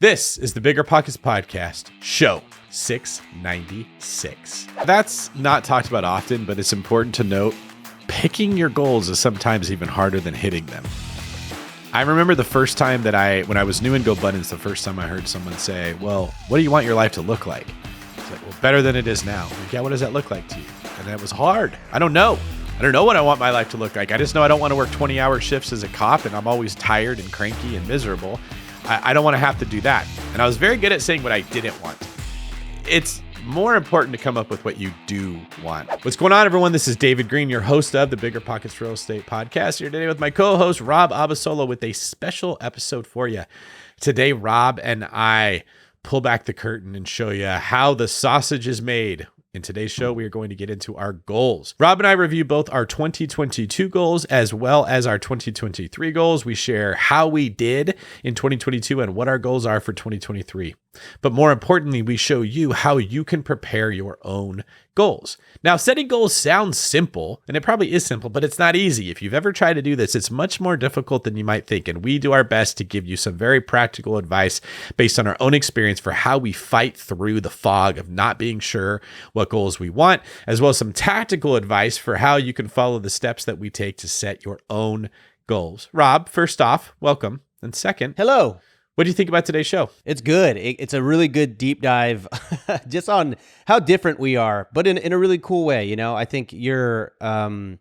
This is the BiggerPockets podcast, show 696. That's not talked about often, but it's important to note, picking your goals is sometimes even harder than hitting them. I remember the first time that when I was new in GoBundance, the first time I heard someone say, well, what do you want your life to look like? I said, well, better than it is now. Like, yeah, what does that look like to you? And that was hard. I don't know what I want my life to look like. I just know I don't want to work 20-hour shifts as a cop, and I'm always tired and cranky and miserable. I don't want to have to do that. And I was very good at saying what I didn't want. It's more important to come up with what you do want. What's going on, everyone? This is David Greene, your host of the BiggerPockets Real Estate Podcast. Here today with my co-host, Rob Abasolo, with a special episode for you. Today, Rob and I pull back the curtain and show you how the sausage is made. In today's show, we are going to get into our goals. Rob and I review both our 2022 goals as well as our 2023 goals. We share how we did in 2022 and what our goals are for 2023. But more importantly, we show you how you can prepare your own goals. Now, setting goals sounds simple, and it probably is simple, but it's not easy. If you've ever tried to do this, it's much more difficult than you might think. And we do our best to give you some very practical advice based on our own experience for how we fight through the fog of not being sure what goals we want, as well as some tactical advice for how you can follow the steps that we take to set your own goals. Rob, first off, welcome. And second, hello. What do you think about today's show? It's good. It's a really good deep dive just on how different we are, but in a really cool way. You know, I think you're a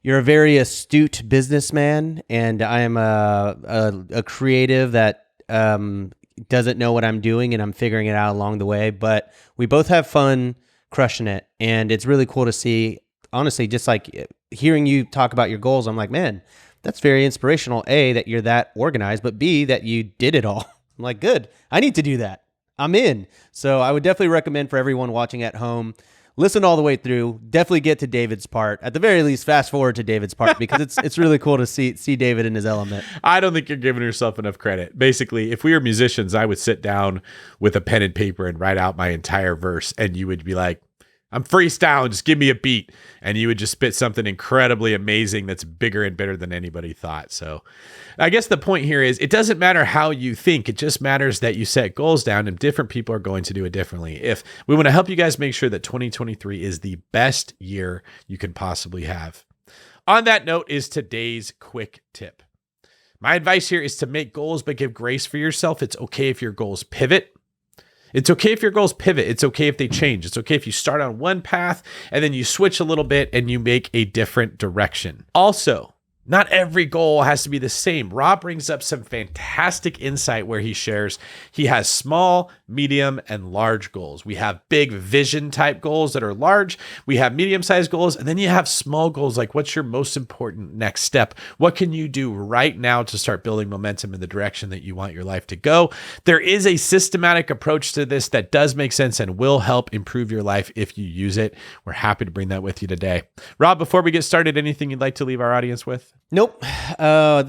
very astute businessman, and I am a creative that doesn't know what I'm doing, and I'm figuring it out along the way. But we both have fun crushing it, and it's really cool to see. Honestly, just like hearing you talk about your goals, I'm like, man, that's very inspirational. A, that you're that organized, but B, that you did it all. I'm like, good. I need to do that. I'm in. So I would definitely recommend for everyone watching at home, listen all the way through. Definitely get to David's part. At the very least, fast forward to David's part because it's really cool to see David in his element. I don't think you're giving yourself enough credit. Basically, if we were musicians, I would sit down with a pen and paper and write out my entire verse, and you would be like, I'm freestyling, just give me a beat. And you would just spit something incredibly amazing that's bigger and better than anybody thought. So I guess the point here is it doesn't matter how you think. It just matters that you set goals down, and different people are going to do it differently. If we want to help you guys make sure that 2023 is the best year you can possibly have. On that note is today's quick tip. My advice here is to make goals, but give grace for yourself. It's okay if your goals pivot. It's okay if your goals pivot. It's okay if they change. It's okay if you start on one path and then you switch a little bit and you make a different direction. Also, not every goal has to be the same. Rob brings up some fantastic insight where he shares he has small, medium, and large goals. We have big vision type goals that are large. We have medium-sized goals, and then you have small goals like what's your most important next step? What can you do right now to start building momentum in the direction that you want your life to go? There is a systematic approach to this that does make sense and will help improve your life if you use it. We're happy to bring that with you today. Rob, before we get started, anything you'd like to leave our audience with? Nope. No. I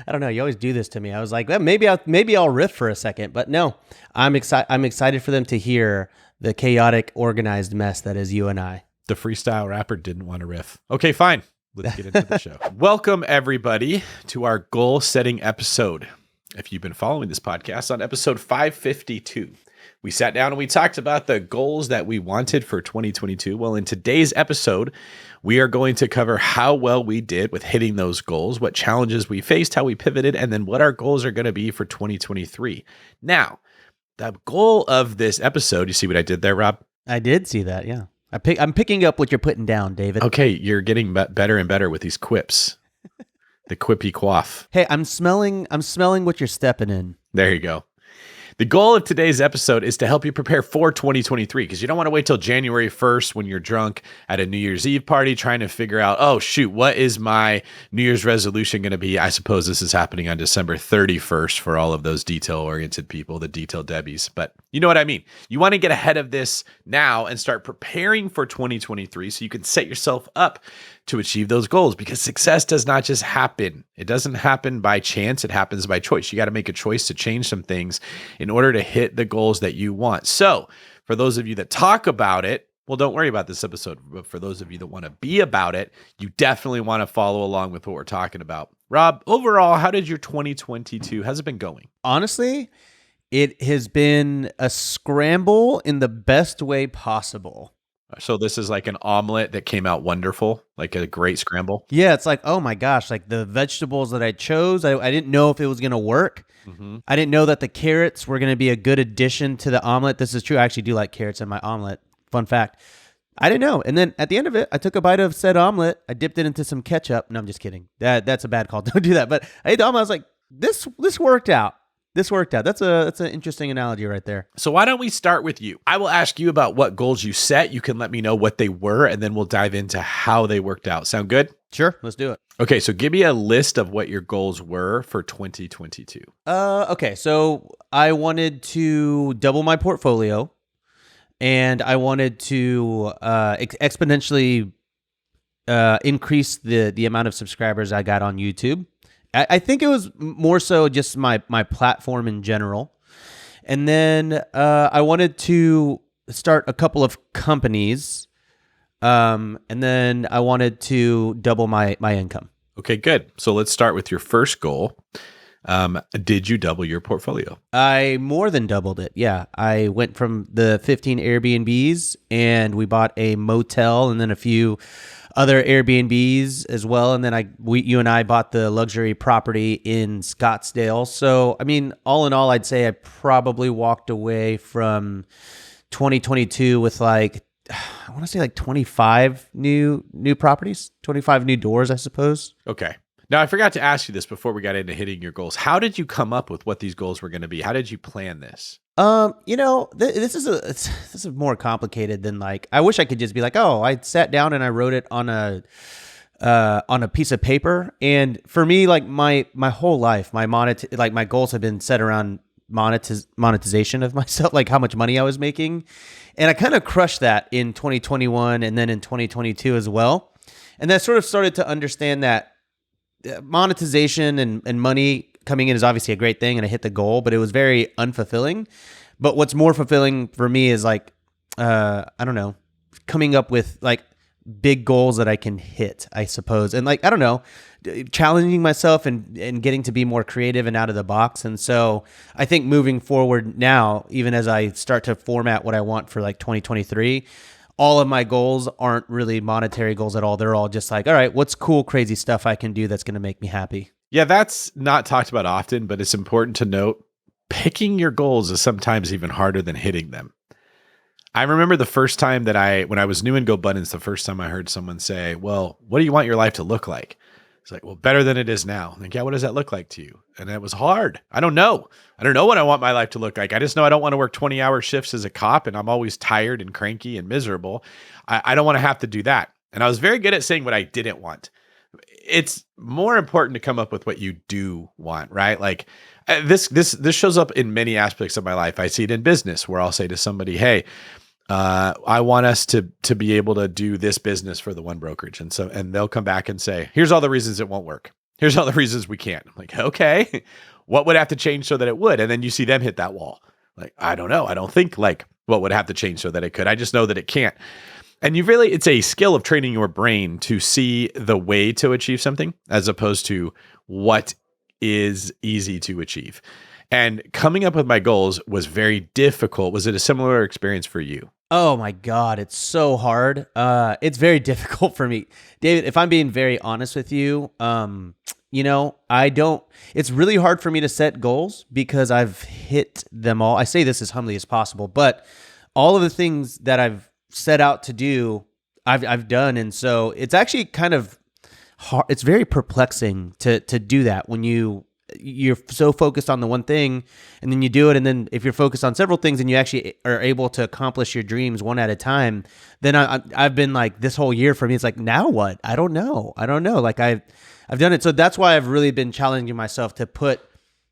don't know. You always do this to me. I was like, well, maybe I'll riff for a second, but no. I'm excited for them to hear the chaotic, organized mess that is you and I. The freestyle rapper didn't want to riff. Okay, fine. Let's get into the show. Welcome, everybody, to our goal-setting episode. If you've been following this podcast, on episode 552, we sat down and we talked about the goals that we wanted for 2022. Well, in today's episode, we are going to cover how well we did with hitting those goals, what challenges we faced, how we pivoted, and then what our goals are going to be for 2023. Now, the goal of this episode, you see what I did there, Rob? I did see that, yeah. I'm picking up what you're putting down, David. Okay, you're getting better and better with these quips. The quippy quaff. Hey, I'm smelling what you're stepping in. There you go. The goal of today's episode is to help you prepare for 2023, because you don't want to wait till January 1st when you're drunk at a New Year's Eve party trying to figure out, oh, shoot, what is my New Year's resolution going to be? I suppose this is happening on December 31st for all of those detail-oriented people, the detail Debbies. But you know what I mean. You want to get ahead of this now and start preparing for 2023 so you can set yourself up to achieve those goals, because success does not just happen. It doesn't happen by chance. It happens by choice. You got to make a choice to change some things in order to hit the goals that you want. So for those of you that talk about it, Well, don't worry about this episode. But for those of you that want to be about it, you definitely want to follow along with what we're talking about. Rob, overall, how did your 2022, how's it been going? Honestly, it has been a scramble in the best way possible. So this is like an omelet that came out wonderful, like a great scramble. Yeah, it's like, oh my gosh, like the vegetables that I chose, I didn't know if it was going to work. Mm-hmm. I didn't know that the carrots were going to be a good addition to the omelet. This is true. I actually do like carrots in my omelet. Fun fact. I didn't know. And then at the end of it, I took a bite of said omelet. I dipped it into some ketchup. No, I'm just kidding. That's a bad call. Don't do that. But I ate the omelet. I was like, this worked out. This worked out. That's an interesting analogy right there. So why don't we start with you? I will ask you about what goals you set. You can let me know what they were, and then we'll dive into how they worked out. Sound good? Sure. Let's do it. Okay, so give me a list of what your goals were for 2022. Okay. So I wanted to double my portfolio, and I wanted to exponentially increase the amount of subscribers I got on YouTube. I think it was more so just my platform in general. And then I wanted to start a couple of companies. And then I wanted to double my income. Okay, good. So let's start with your first goal. Did you double your portfolio? I more than doubled it. Yeah. I went from the 15 Airbnbs, and we bought a motel and then a few other Airbnbs as well. And then you and I bought the luxury property in Scottsdale. So, I mean, all in all, I'd say I probably walked away from 2022 with like, I want to say like 25 new properties, 25 new doors, I suppose. Okay. Now, I forgot to ask you this before we got into hitting your goals. How did you come up with what these goals were going to be? How did you plan this? This is more complicated than like, I wish I could just be like, oh, I sat down and I wrote it on a piece of paper. And for me, like my whole life, my goals have been set around monetization of myself, like how much money I was making. And I kind of crushed that in 2021 and then in 2022 as well. And I sort of started to understand that monetization and money coming in is obviously a great thing, and I hit the goal, but it was very unfulfilling. But what's more fulfilling for me is like, I don't know, coming up with like big goals that I can hit, I suppose. And like, I don't know, challenging myself and getting to be more creative and out of the box. And so I think moving forward now, even as I start to format what I want for like 2023, all of my goals aren't really monetary goals at all. They're all just like, all right, what's cool, crazy stuff I can do that's going to make me happy? Yeah, that's not talked about often, but it's important to note picking your goals is sometimes even harder than hitting them. I remember the first time when I was new in GoButtons, the first time I heard someone say, well, what do you want your life to look like? It's like, well, better than it is now. I'm like, yeah, what does that look like to you? And it was hard. I don't know. I don't know what I want my life to look like. I just know I don't want to work 20-hour shifts as a cop, and I'm always tired and cranky and miserable. I don't want to have to do that. And I was very good at saying what I didn't want. It's more important to come up with what you do want, right? Like this shows up in many aspects of my life. I see it in business where I'll say to somebody, hey, I want us to be able to do this business for the one brokerage. And they'll come back and say, here's all the reasons it won't work. Here's all the reasons we can't. I'm like, okay, what would have to change so that it would? And then you see them hit that wall. Like, I don't know. I don't think like what would have to change so that it could. I just know that it can't. And it's a skill of training your brain to see the way to achieve something as opposed to what is easy to achieve. And coming up with my goals was very difficult. Was it a similar experience for you? Oh my God, it's so hard. It's very difficult for me. David, if I'm being very honest with you, it's really hard for me to set goals because I've hit them all. I say this as humbly as possible, but all of the things that I've set out to do, I've done. And so it's actually kind of hard. It's very perplexing to do that when you're so focused on the one thing and then you do it. And then if you're focused on several things and you actually are able to accomplish your dreams one at a time, then I've been like, this whole year for me, it's like, now what? I don't know. Like I've done it. So that's why I've really been challenging myself to put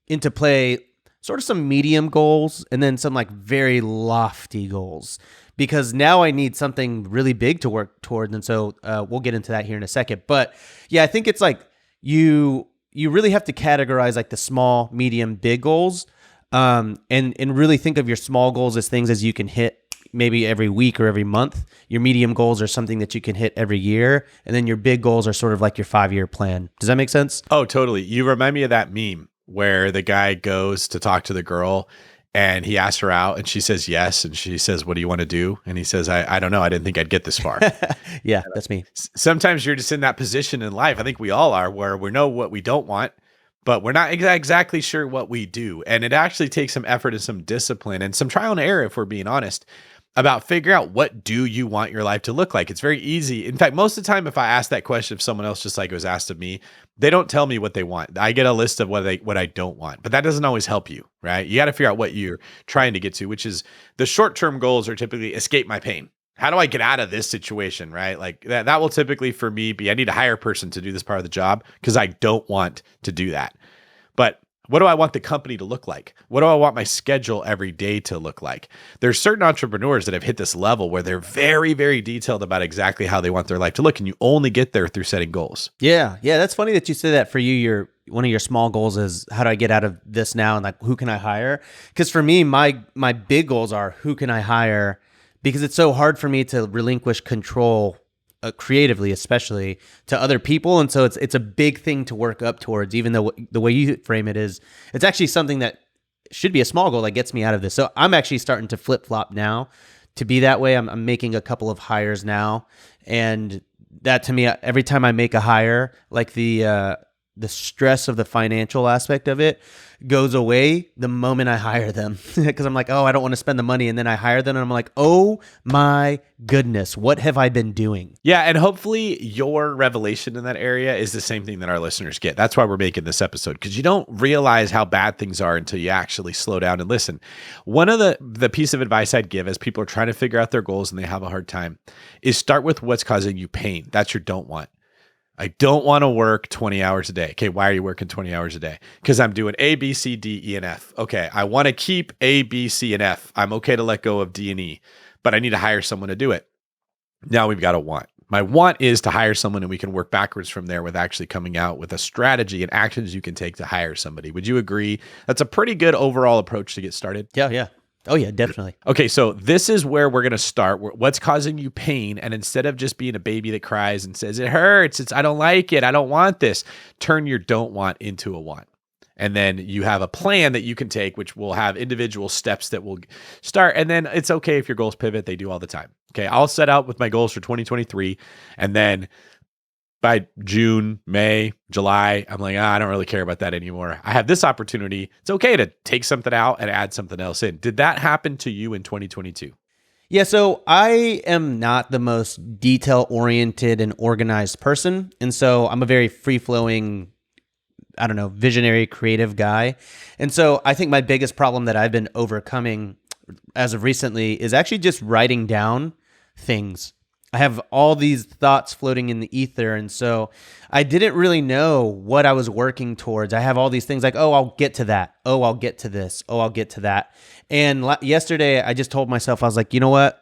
into play sort of some medium goals and then some like very lofty goals, because now I need something really big to work towards. And so we'll get into that here in a second. But yeah, I think it's like you really have to categorize like the small, medium, big goals, and really think of your small goals as things as you can hit maybe every week or every month. Your medium goals are something that you can hit every year. And then your big goals are sort of like your 5-year plan. Does that make sense? Oh, totally. You remind me of that meme where the guy goes to talk to the girl and he asks her out and she says yes. And she says, what do you want to do? And he says, I don't know. I didn't think I'd get this far. Yeah, that's me. Sometimes you're just in that position in life. I think we all are, where we know what we don't want, but we're not exactly sure what we do. And it actually takes some effort and some discipline and some trial and error, if we're being honest, about figuring out what do you want your life to look like. It's very easy. In fact, most of the time, if I ask that question of someone else, just like it was asked of me, they don't tell me what they want. I get a list of what I don't want, but that doesn't always help you, right? You got to figure out what you're trying to get to, which is the short-term goals are typically escape my pain. How do I get out of this situation, right? Like that will typically for me be, I need to hire a person to do this part of the job because I don't want to do that. But what do I want the company to look like? What do I want my schedule every day to look like? There's certain entrepreneurs that have hit this level where they're very, very detailed about exactly how they want their life to look. And you only get there through setting goals. Yeah. Yeah. That's funny that you say that. For you, one of your small goals is, how do I get out of this now? And like, who can I hire? Because for me, my big goals are, who can I hire? Because it's so hard for me to relinquish control creatively, especially to other people. And so it's a big thing to work up towards, even though the way you frame it is, it's actually something that should be a small goal that gets me out of this. So I'm actually starting to flip flop now to be that way. I'm making a couple of hires now. And that to me, every time I make a hire, like the stress of the financial aspect of it goes away the moment I hire them. Because I'm like, oh, I don't want to spend the money. And then I hire them and I'm like, oh my goodness, what have I been doing? Yeah. And hopefully your revelation in that area is the same thing that our listeners get. That's why we're making this episode, because you don't realize how bad things are until you actually slow down and listen. One of the piece of advice I'd give as people are trying to figure out their goals and they have a hard time is start with what's causing you pain. That's your don't want. I don't want to work 20 hours a day. Okay, why are you working 20 hours a day? Because I'm doing A, B, C, D, E, and F. Okay, I want to keep A, B, C, and F. I'm okay to let go of D and E, but I need to hire someone to do it. Now we've got a want. My want is to hire someone, and we can work backwards from there with actually coming out with a strategy and actions you can take to hire somebody. Would you agree? That's a pretty good overall approach to get started. Yeah. Oh, yeah, definitely. Okay, so this is where we're going to start. What's causing you pain? And instead of just being a baby that cries and says, it hurts, I don't like it, I don't want this, turn your don't want into a want. And then you have a plan that you can take, which will have individual steps that will start. And then it's okay if your goals pivot. They do all the time. Okay, I'll set out with my goals for 2023. And then by June, May, July, I'm like, I don't really care about that anymore. I have this opportunity. It's okay to take something out and add something else in. Did that happen to you in 2022? Yeah, so I am not the most detail-oriented and organized person. And so I'm a very free-flowing, visionary, creative guy. And so I think my biggest problem that I've been overcoming as of recently is actually just writing down things. I have all these thoughts floating in the ether. And so I didn't really know what I was working towards. I have all these things like, oh, I'll get to that. Oh, I'll get to this. Oh, I'll get to that. And yesterday I just told myself, I was like, you know what?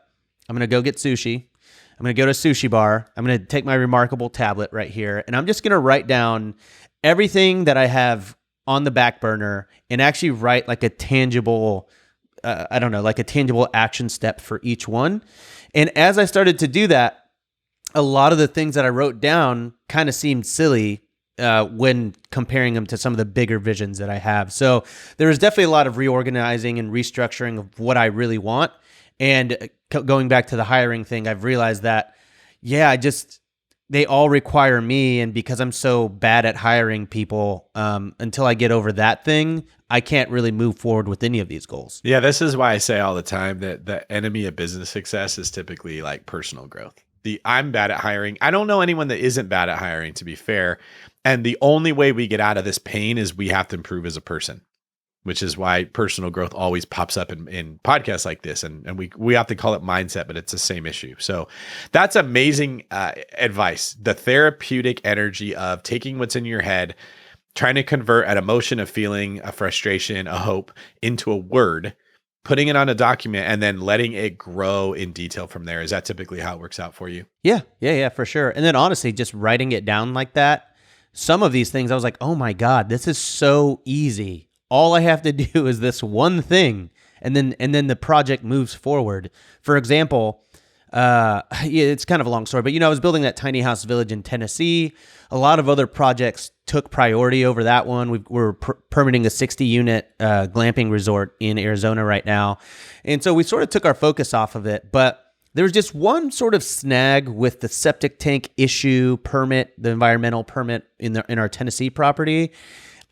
I'm going to go get sushi. I'm going to go to a sushi bar. I'm going to take my Remarkable tablet right here. And I'm just going to write down everything that I have on the back burner and actually write like a tangible, like a tangible action step for each one. And as I started to do that, a lot of the things that I wrote down kind of seemed silly when comparing them to some of the bigger visions that I have. So there was definitely a lot of reorganizing and restructuring of what I really want. And going back to the hiring thing, I've realized that, they all require me. And because I'm so bad at hiring people, until I get over that thing, I can't really move forward with any of these goals. Yeah, this is why I say all the time that the enemy of business success is typically like personal growth. I'm bad at hiring. I don't know anyone that isn't bad at hiring, to be fair. And the only way we get out of this pain is we have to improve as a person, which is why personal growth always pops up in podcasts like this. And we have to call it mindset, but it's the same issue. So that's amazing advice. The therapeutic energy of taking what's in your head, trying to convert an emotion, a feeling, a frustration, a hope into a word, putting it on a document, and then letting it grow in detail from there. Is that typically how it works out for you? Yeah, for sure. And then honestly, just writing it down like that, some of these things I was like, oh my God, this is so easy. All I have to do is this one thing, and then the project moves forward. For example, yeah, it's kind of a long story, but I was building that tiny house village in Tennessee. A lot of other projects took priority over that one. We're permitting a 60-unit glamping resort in Arizona right now, and so we sort of took our focus off of it. But there was just one sort of snag with the septic tank issue permit, the environmental permit in our Tennessee property.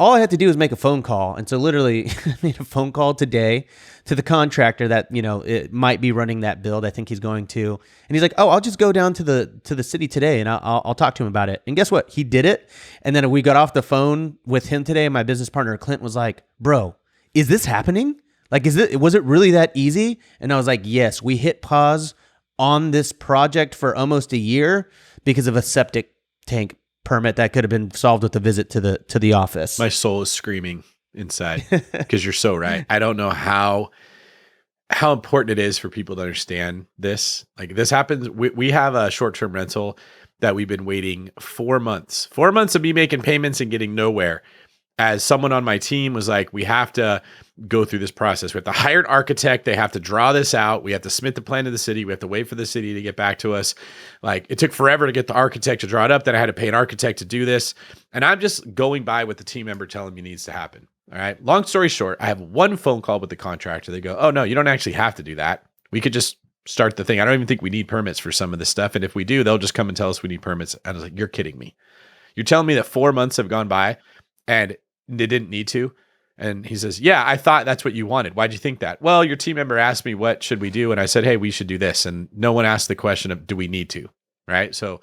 All I had to do was make a phone call. And so literally I made a phone call today to the contractor that, it might be running that build. I think he's going to. And he's like, oh, I'll just go down to the city today and I'll talk to him about it. And guess what? He did it. And then we got off the phone with him today. And my business partner, Clint, was like, bro, is this happening? Like, was it really that easy? And I was like, yes, we hit pause on this project for almost a year because of a septic tank permit that could have been solved with a visit to the office. My soul is screaming inside because you're so right. I don't know how important it is for people to understand this. Like, this happens. We have a short-term rental that we've been waiting 4 months. 4 months of me making payments and getting nowhere. As someone on my team was like, we have to go through this process. We have to hire an architect. They have to draw this out. We have to submit the plan to the city. We have to wait for the city to get back to us. Like, it took forever to get the architect to draw it up. Then I had to pay an architect to do this. And I'm just going by what the team member telling me needs to happen. All right. Long story short, I have one phone call with the contractor. They go, oh no, you don't actually have to do that. We could just start the thing. I don't even think we need permits for some of this stuff. And if we do, they'll just come and tell us we need permits. And I was like, you're kidding me. You're telling me that 4 months have gone by and they didn't need to? And he says, yeah, I thought that's what you wanted. Why'd you think that? Well, your team member asked me, what should we do? And I said, hey, we should do this. And no one asked the question of, do we need to? Right. So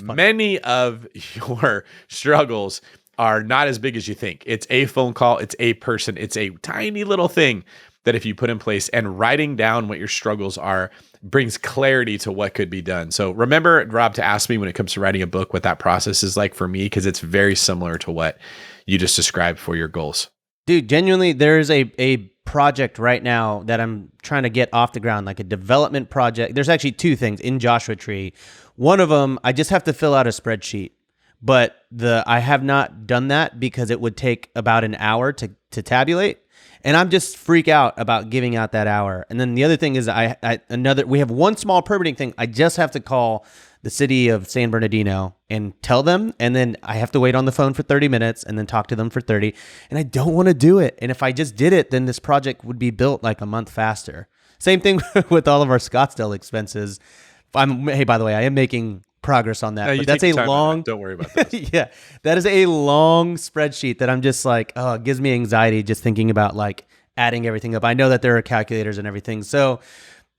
many of your struggles are not as big as you think. It's a phone call. It's a person. It's a tiny little thing that if you put in place, and writing down what your struggles are brings clarity to what could be done. So remember, Rob, to ask me when it comes to writing a book, what that process is like for me, because it's very similar to what you just described for your goals. Dude, genuinely, there is a project right now that I'm trying to get off the ground, like a development project. There's actually two things in Joshua Tree. One of them, I just have to fill out a spreadsheet, but I have not done that because it would take about an hour to tabulate. And I'm just freak out about giving out that hour. And then the other thing is we have one small permitting thing. I just have to call the city of San Bernardino and tell them. And then I have to wait on the phone for 30 minutes and then talk to them for 30. And I don't want to do it. And if I just did it, then this project would be built like a month faster. Same thing with all of our Scottsdale expenses. Hey, by the way, I am making progress on that. No, but that's a long, don't worry about that. Yeah, that is a long spreadsheet that I'm just like, oh, it gives me anxiety just thinking about like adding everything up. I know that there are calculators and everything. So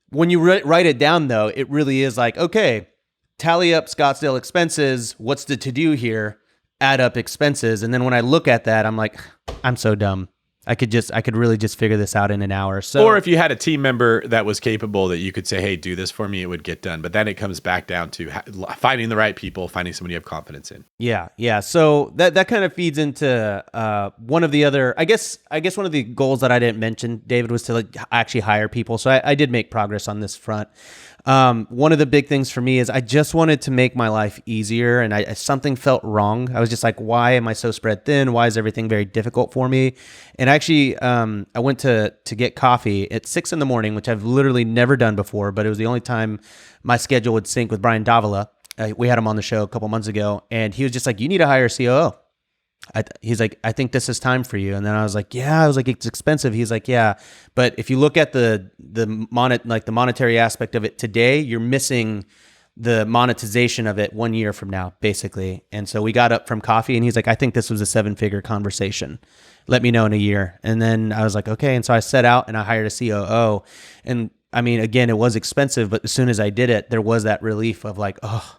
when you write it down though, it really is like, okay, tally up Scottsdale expenses. What's the to-do here? Add up expenses. And then when I look at that, I'm like, I'm so dumb. I could really just figure this out in an hour. So, or if you had a team member that was capable that you could say, hey, do this for me, it would get done. But then it comes back down to finding the right people, finding somebody you have confidence in. Yeah. Yeah. So that kind of feeds into one of the other, I guess one of the goals that I didn't mention, David, was to like actually hire people. So I did make progress on this front. One of the big things for me is I just wanted to make my life easier, and something felt wrong. I was just like, why am I so spread thin? Why is everything very difficult for me? And actually, I went to get coffee at 6 a.m, which I've literally never done before, but it was the only time my schedule would sync with Brian Davila. We had him on the show a couple months ago, and he was just like, you need to hire a COO. He's like, I think this is time for you. And then I was like, yeah. I was like, it's expensive. He's like, yeah. But if you look at the monetary aspect of it today, you're missing the monetization of it 1 year from now, basically. And so we got up from coffee, and he's like, I think this was a 7-figure conversation. Let me know in a year. And then I was like, okay. And so I set out and I hired a COO. And I mean, again, it was expensive, but as soon as I did it, there was that relief of like, oh,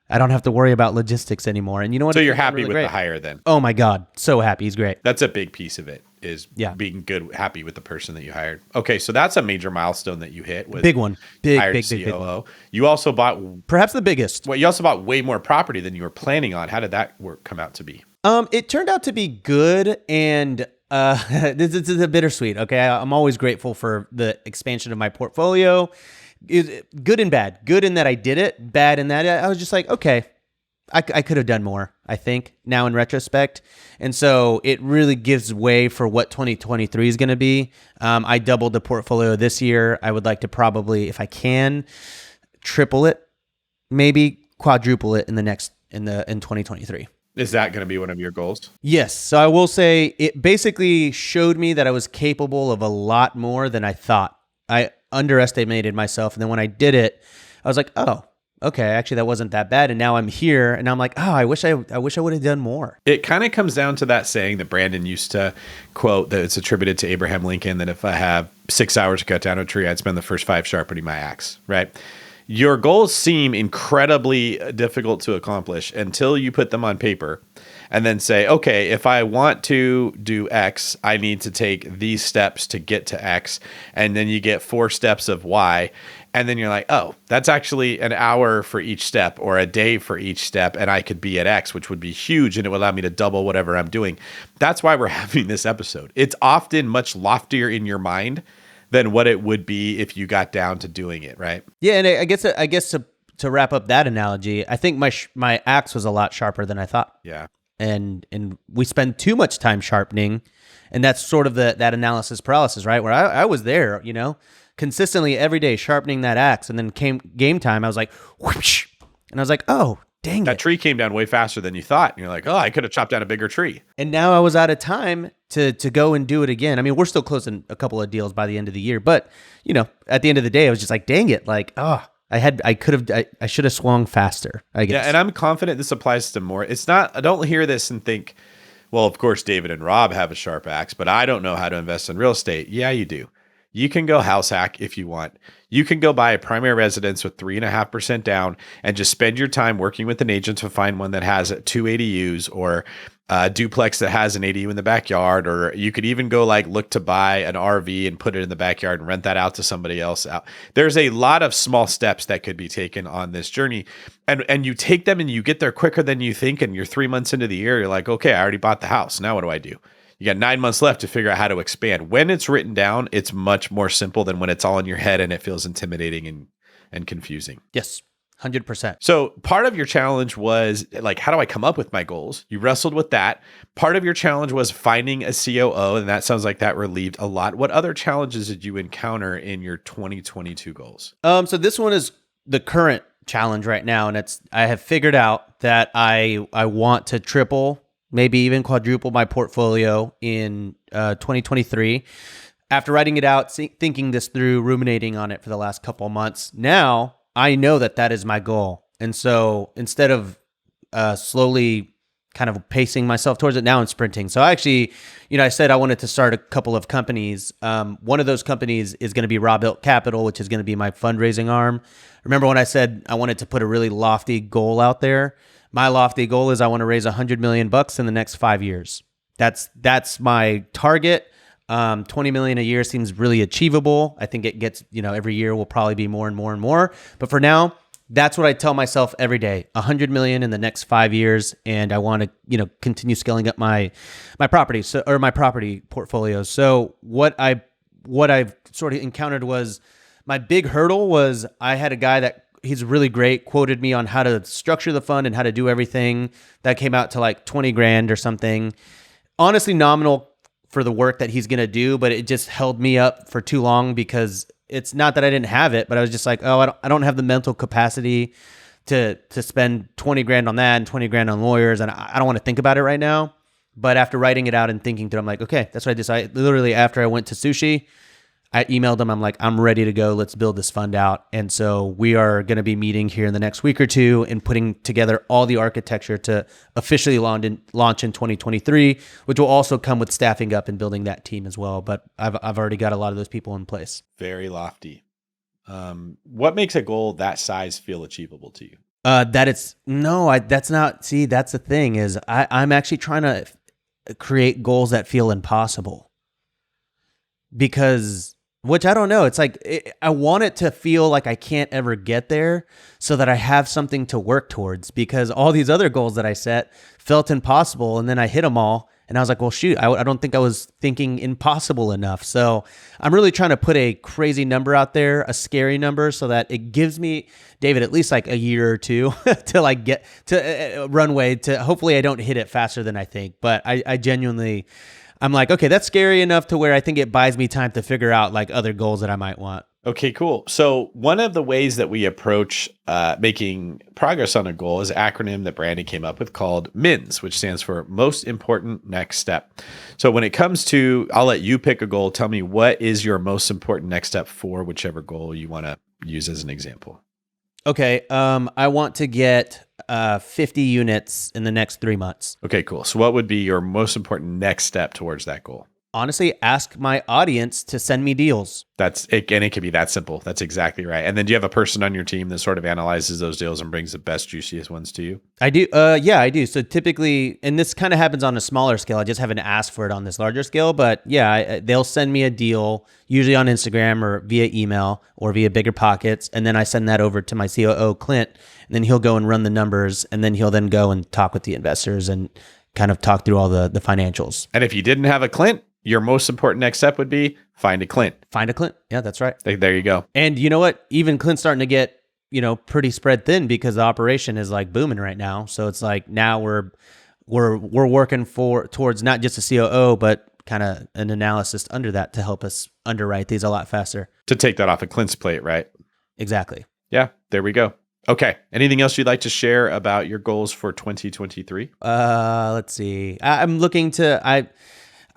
I don't have to worry about logistics anymore. And you know what? So you're happy with the hire then? Oh my God. So happy. He's great. That's a big piece of it, is being happy with the person that you hired. Okay. So that's a major milestone that you hit. With big one. Big COO. Big one. You also bought... Perhaps the biggest. Well, you also bought way more property than you were planning on. How did that come out to be? It turned out to be good, and this is a bittersweet. Okay. I'm always grateful for the expansion of my portfolio. Good and bad. Good in that I did it. Bad in that I was just like, okay, I could have done more, I think, now in retrospect. And so it really gives way for what 2023 is going to be. I doubled the portfolio this year. I would like to probably, if I can, triple it, maybe quadruple it in 2023. Is that going to be one of your goals? Yes. So I will say it basically showed me that I was capable of a lot more than I thought. I underestimated myself. And then when I did it, I was like, oh, okay, actually that wasn't that bad. And now I'm here and I'm like, oh, I wish I would have done more. It kind of comes down to that saying that Brandon used to quote, that it's attributed to Abraham Lincoln, that if I have 6 hours to cut down a tree, I'd spend the first 5 sharpening my axe, right? Your goals seem incredibly difficult to accomplish until you put them on paper and then say, okay, if I want to do X, I need to take these steps to get to X. And then you get 4 steps of Y. And then you're like, oh, that's actually an hour for each step or a day for each step. And I could be at X, which would be huge. And it would allow me to double whatever I'm doing. That's why we're having this episode. It's often much loftier in your mind than what it would be if you got down to doing it, right? Yeah, and I guess to wrap up that analogy, I think my axe was a lot sharper than I thought. Yeah. And we spend too much time sharpening, and that's sort of that analysis paralysis, right? Where I was there, consistently every day sharpening that axe, and then came game time, I was like, whoosh, and I was like, oh, dang That it. tree came down way faster than you thought. And you're like, oh, I could have chopped down a bigger tree. And now I was out of time to go and do it again. I mean, we're still closing a couple of deals by the end of the year, but at the end of the day, I was just like, dang it. Like, I should have swung faster, I guess. Yeah, and I'm confident this applies to more. It's not, I don't hear this and think, well, of course, David and Rob have a sharp axe, but I don't know how to invest in real estate. Yeah, you do. You can go house hack if you want. You can go buy a primary residence with 3.5% down and just spend your time working with an agent to find one that has 2 ADUs or a duplex that has an ADU in the backyard. Or you could even go look to buy an RV and put it in the backyard and rent that out to somebody else out. There's a lot of small steps that could be taken on this journey. And you take them and you get there quicker than you think. And you're 3 months into the year. You're like, okay, I already bought the house. Now what do I do? You got 9 months left to figure out how to expand. When it's written down, it's much more simple than when it's all in your head and it feels intimidating and confusing. Yes, 100%. So part of your challenge was how do I come up with my goals? You wrestled with that. Part of your challenge was finding a COO, and that sounds like that relieved a lot. What other challenges did you encounter in your 2022 goals? So this one is the current challenge right now, and I have figured out that I want to triple, maybe even quadruple my portfolio in 2023. After writing it out, thinking this through, ruminating on it for the last couple of months, now I know that is my goal. And so instead of slowly kind of pacing myself towards it, now I'm sprinting. So I actually, I said I wanted to start a couple of companies. One of those companies is going to be Robuilt Capital, which is going to be my fundraising arm. Remember when I said I wanted to put a really lofty goal out there? My lofty goal is I want to raise $100 million in the next 5 years. That's my target. 20 million a year seems really achievable. I think it gets, every year will probably be more and more and more. But for now, that's what I tell myself every day, 100 million in the next 5 years. And I want to, continue scaling up my property, or my property portfolio. So what I've sort of encountered was my big hurdle was I had a guy that he's really great, quoted me on how to structure the fund and how to do everything. That came out to like 20 grand or something. Honestly, nominal for the work that he's going to do, but it just held me up for too long because it's not that I didn't have it, but I was just like, oh, I don't have the mental capacity to spend 20 grand on that and 20 grand on lawyers. And I don't want to think about it right now. But after writing it out and thinking through, I'm like, okay, that's what I decided. Literally after I went to sushi, I emailed them. I'm like, I'm ready to go. Let's build this fund out. And so we are going to be meeting here in the next week or two and putting together all the architecture to officially launch in 2023, which will also come with staffing up and building that team as well. But I've already got a lot of those people in place. Very lofty. What makes a goal that size feel achievable to you? That's the thing is I'm actually trying to create goals that feel impossible which I don't know. It's like, I want it to feel like I can't ever get there so that I have something to work towards, because all these other goals that I set felt impossible. And then I hit them all And I was like, well, shoot, I don't think I was thinking impossible enough. So I'm really trying to put a crazy number out there, a scary number, so that it gives me, David, at least like a year or two to like get to runway to hopefully I don't hit it faster than I think. But I genuinely, I'm like, okay, that's scary enough to where I think it buys me time to figure out like other goals that I might want. Okay, cool. So one of the ways that we approach making progress on a goal is an acronym that Brandon came up with called MINS, which stands for Most Important Next Step. So when it comes to, I'll let you pick a goal. Tell me, what is your most important next step for whichever goal you want to use as an example? Okay, I want to get 50 units in the next 3 months. Okay, cool. So what would be your most important next step towards that goal? Honestly, ask my audience to send me deals. That's it, and it can be that simple. That's exactly right. And then do you have a person on your team that sort of analyzes those deals and brings the best, juiciest ones to you? I do. Yeah, I do. So typically, and this kind of happens on a smaller scale. I just haven't asked for it on this larger scale. But yeah, they'll send me a deal, usually on Instagram or via email or via BiggerPockets, and then I send that over to my COO, Clint, and then he'll go and run the numbers, and then he'll then go and talk with the investors and kind of talk through all the financials. And if you didn't have a Clint, your most important next step would be find a Clint. Find a Clint. Yeah, that's right. There you go. And you know what? Even Clint's starting to get, pretty spread thin because the operation is like booming right now. So it's like now we're working towards not just a COO, but kind of an analysis under that to help us underwrite these a lot faster. To take that off of Clint's plate, right? Exactly. Yeah, there we go. Okay. Anything else you'd like to share about your goals for 2023? Let's see. I'm looking to,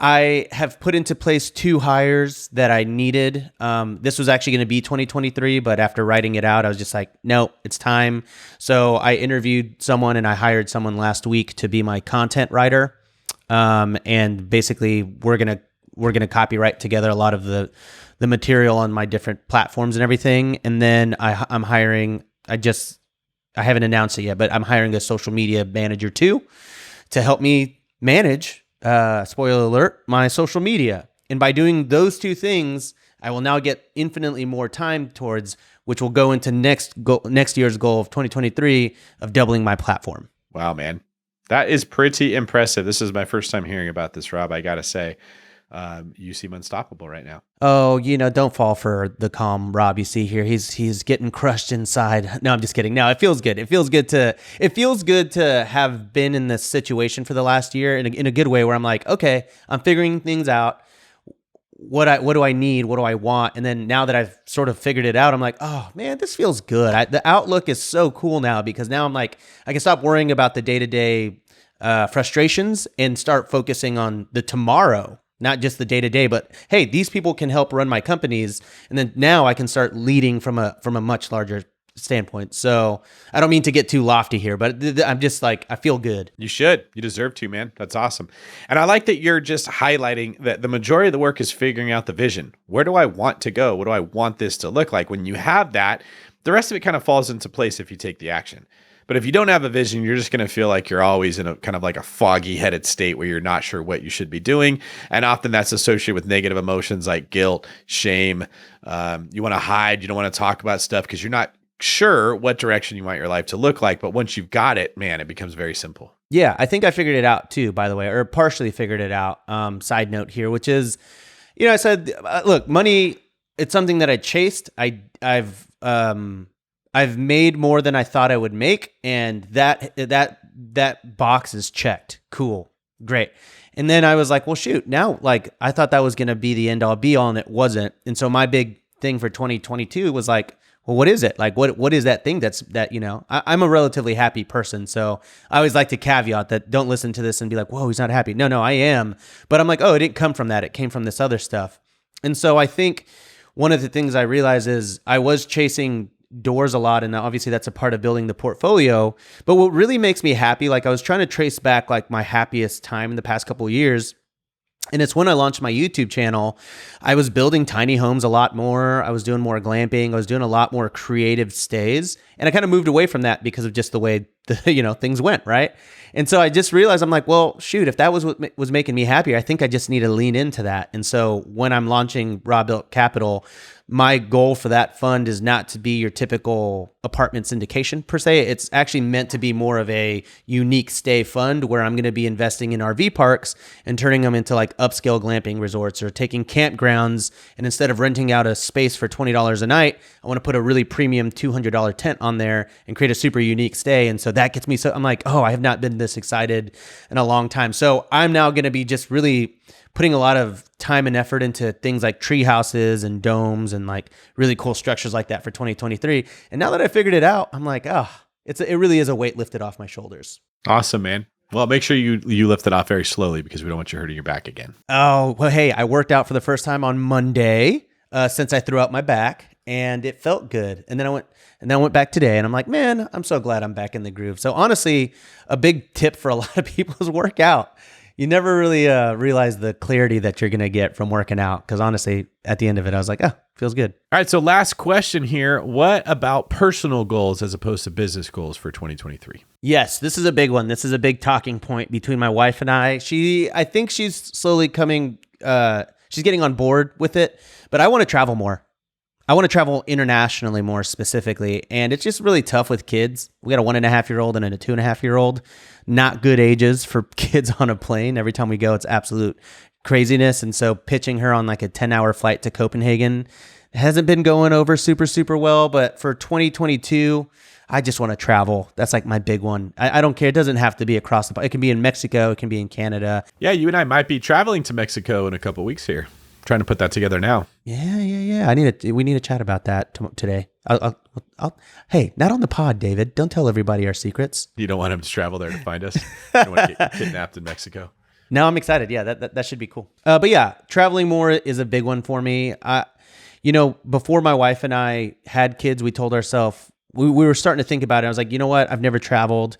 I have put into place 2 hires that I needed. This was actually going to be 2023, but after writing it out, I was just like, no, it's time. So I interviewed someone and I hired someone last week to be my content writer. And basically we're going to copyright together a lot of the material on my different platforms and everything. And then I'm hiring, I haven't announced it yet, but I'm hiring a social media manager too to help me manage, spoiler alert, my social media. And by doing those 2 things, I will now get infinitely more time towards, which will go into next year's goal of 2023 of doubling my platform. Wow, man. That is pretty impressive. This is my first time hearing about this, Rob. I got to say, you seem unstoppable right now. Oh, don't fall for the calm Rob you see here. He's getting crushed inside. No, I'm just kidding. No, it feels good. It feels good to have been in this situation for the last year in a good way where I'm like, okay, I'm figuring things out. What do I need? What do I want? And then now that I've sort of figured it out, I'm like, oh man, this feels good. The outlook is so cool now because now I'm like, I can stop worrying about the day-to-day frustrations and start focusing on the tomorrow. Not just the day-to-day, but hey, these people can help run my companies. And then now I can start leading from a much larger standpoint. So I don't mean to get too lofty here, but I'm just like, I feel good. You should. You deserve to, man. That's awesome. And I like that you're just highlighting that the majority of the work is figuring out the vision. Where do I want to go? What do I want this to look like? When you have that, the rest of it kind of falls into place if you take the action. But if you don't have a vision, you're just going to feel like you're always in a kind of like a foggy headed state where you're not sure what you should be doing. And often that's associated with negative emotions like guilt, shame. You want to hide. You don't want to talk about stuff because you're not sure what direction you want your life to look like. But once you've got it, man, it becomes very simple. Yeah, I think I figured it out too, by the way, or partially figured it out. Side note here, which is, I said, look, money, it's something that I chased. I've made more than I thought I would make, and that box is checked. Cool, great. And then I was like, well, shoot, now like I thought that was going to be the end all be all, and it wasn't. And so my big thing for 2022 was like, well, what is it? Like, what is that thing I'm a relatively happy person, so I always like to caveat that don't listen to this and be like, whoa, he's not happy. No, I am. But I'm like, oh, it didn't come from that. It came from this other stuff. And so I think one of the things I realized is I was chasing doors a lot, and obviously that's a part of building the portfolio. But what really makes me happy, like I was trying to trace back like my happiest time in the past couple of years, and it's when I launched my YouTube channel. I was building tiny homes a lot more. I was doing more glamping. I was doing a lot more creative stays, and I kind of moved away from that because of just the way things went right. And so I just realized, I'm like, well, shoot, if that was what was making me happier, I think I just need to lean into that. And so when I'm launching Robuilt Capital, my goal for that fund is not to be your typical apartment syndication per se. It's actually meant to be more of a unique stay fund where I'm going to be investing in RV parks and turning them into like upscale glamping resorts, or taking campgrounds, and instead of renting out a space for $20 a night, I want to put a really premium $200 tent on there and create a super unique stay. And so that gets me, so I'm like, oh, I have not been this excited in a long time. So I'm now going to be just really putting a lot of time and effort into things like tree houses and domes and like really cool structures like that for 2023. And now that I figured it out, I'm like, oh, it really is a weight lifted off my shoulders. Awesome, man. Well, make sure you lift it off very slowly, because we don't want you hurting your back again. Oh, well, hey, I worked out for the first time on Monday since I threw out my back, and it felt good. And then I went back today, and I'm like, man, I'm so glad I'm back in the groove. So honestly, a big tip for a lot of people is work out. You never really realize the clarity that you're going to get from working out. Because honestly, at the end of it, I was like, oh, feels good. All right. So last question here. What about personal goals as opposed to business goals for 2023? Yes, this is a big one. This is a big talking point between my wife and I. I think she's slowly she's getting on board with it, but I want to travel more. I want to travel internationally more specifically. And it's just really tough with kids. We got a 1.5-year-old and a 2.5-year-old. Not good ages for kids on a plane. Every time we go, it's absolute craziness. And so pitching her on like a 10-hour flight to Copenhagen hasn't been going over super, super well. But for 2022, I just want to travel. That's like my big one. I don't care. It doesn't have to be across the, it can be in Mexico. It can be in Canada. Yeah, you and I might be traveling to Mexico in a couple of weeks here. Trying to put that together now. Yeah. We need to chat about that today. Hey, not on the pod, David. Don't tell everybody our secrets. You don't want him to travel there to find us. You don't want to get kidnapped in Mexico. No, I'm excited. Yeah, that should be cool. But yeah, traveling more is a big one for me. Before my wife and I had kids, we told ourselves, we were starting to think about it. I was like, you know what? I've never traveled,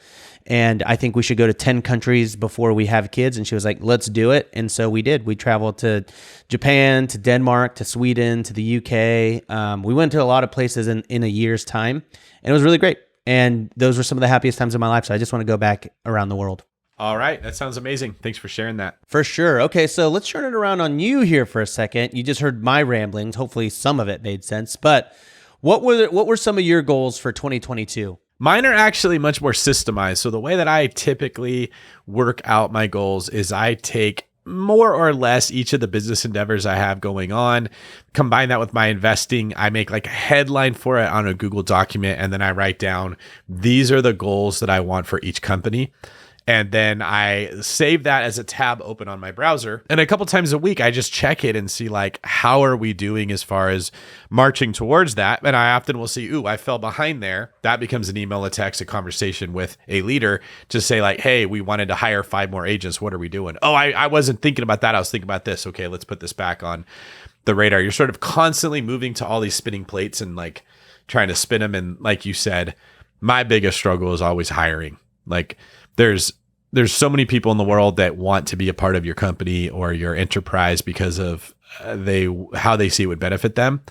and I think we should go to 10 countries before we have kids. And she was like, let's do it. And so we did. We traveled to Japan, to Denmark, to Sweden, to the UK. We went to a lot of places in a year's time, and it was really great. And those were some of the happiest times of my life. So I just want to go back around the world. All right. That sounds amazing. Thanks for sharing that. For sure. Okay, so let's turn it around on you here for a second. You just heard my ramblings. Hopefully some of it made sense. But what were some of your goals for 2022? Mine are actually much more systemized. So the way that I typically work out my goals is I take more or less each of the business endeavors I have going on, combine that with my investing. I make like a headline for it on a Google document, and then I write down, these are the goals that I want for each company. And then I save that as a tab open on my browser. And a couple times a week, I just check it and see like, how are we doing as far as marching towards that? And I often will see, ooh, I fell behind there. That becomes an email, a text, a conversation with a leader to say like, hey, we wanted to hire 5 more agents. What are we doing? Oh, I wasn't thinking about that. I was thinking about this. Okay, let's put this back on the radar. You're sort of constantly moving to all these spinning plates and like trying to spin them. And like you said, my biggest struggle is always hiring. Like there's so many people in the world that want to be a part of your company or your enterprise because of how they see it would benefit them.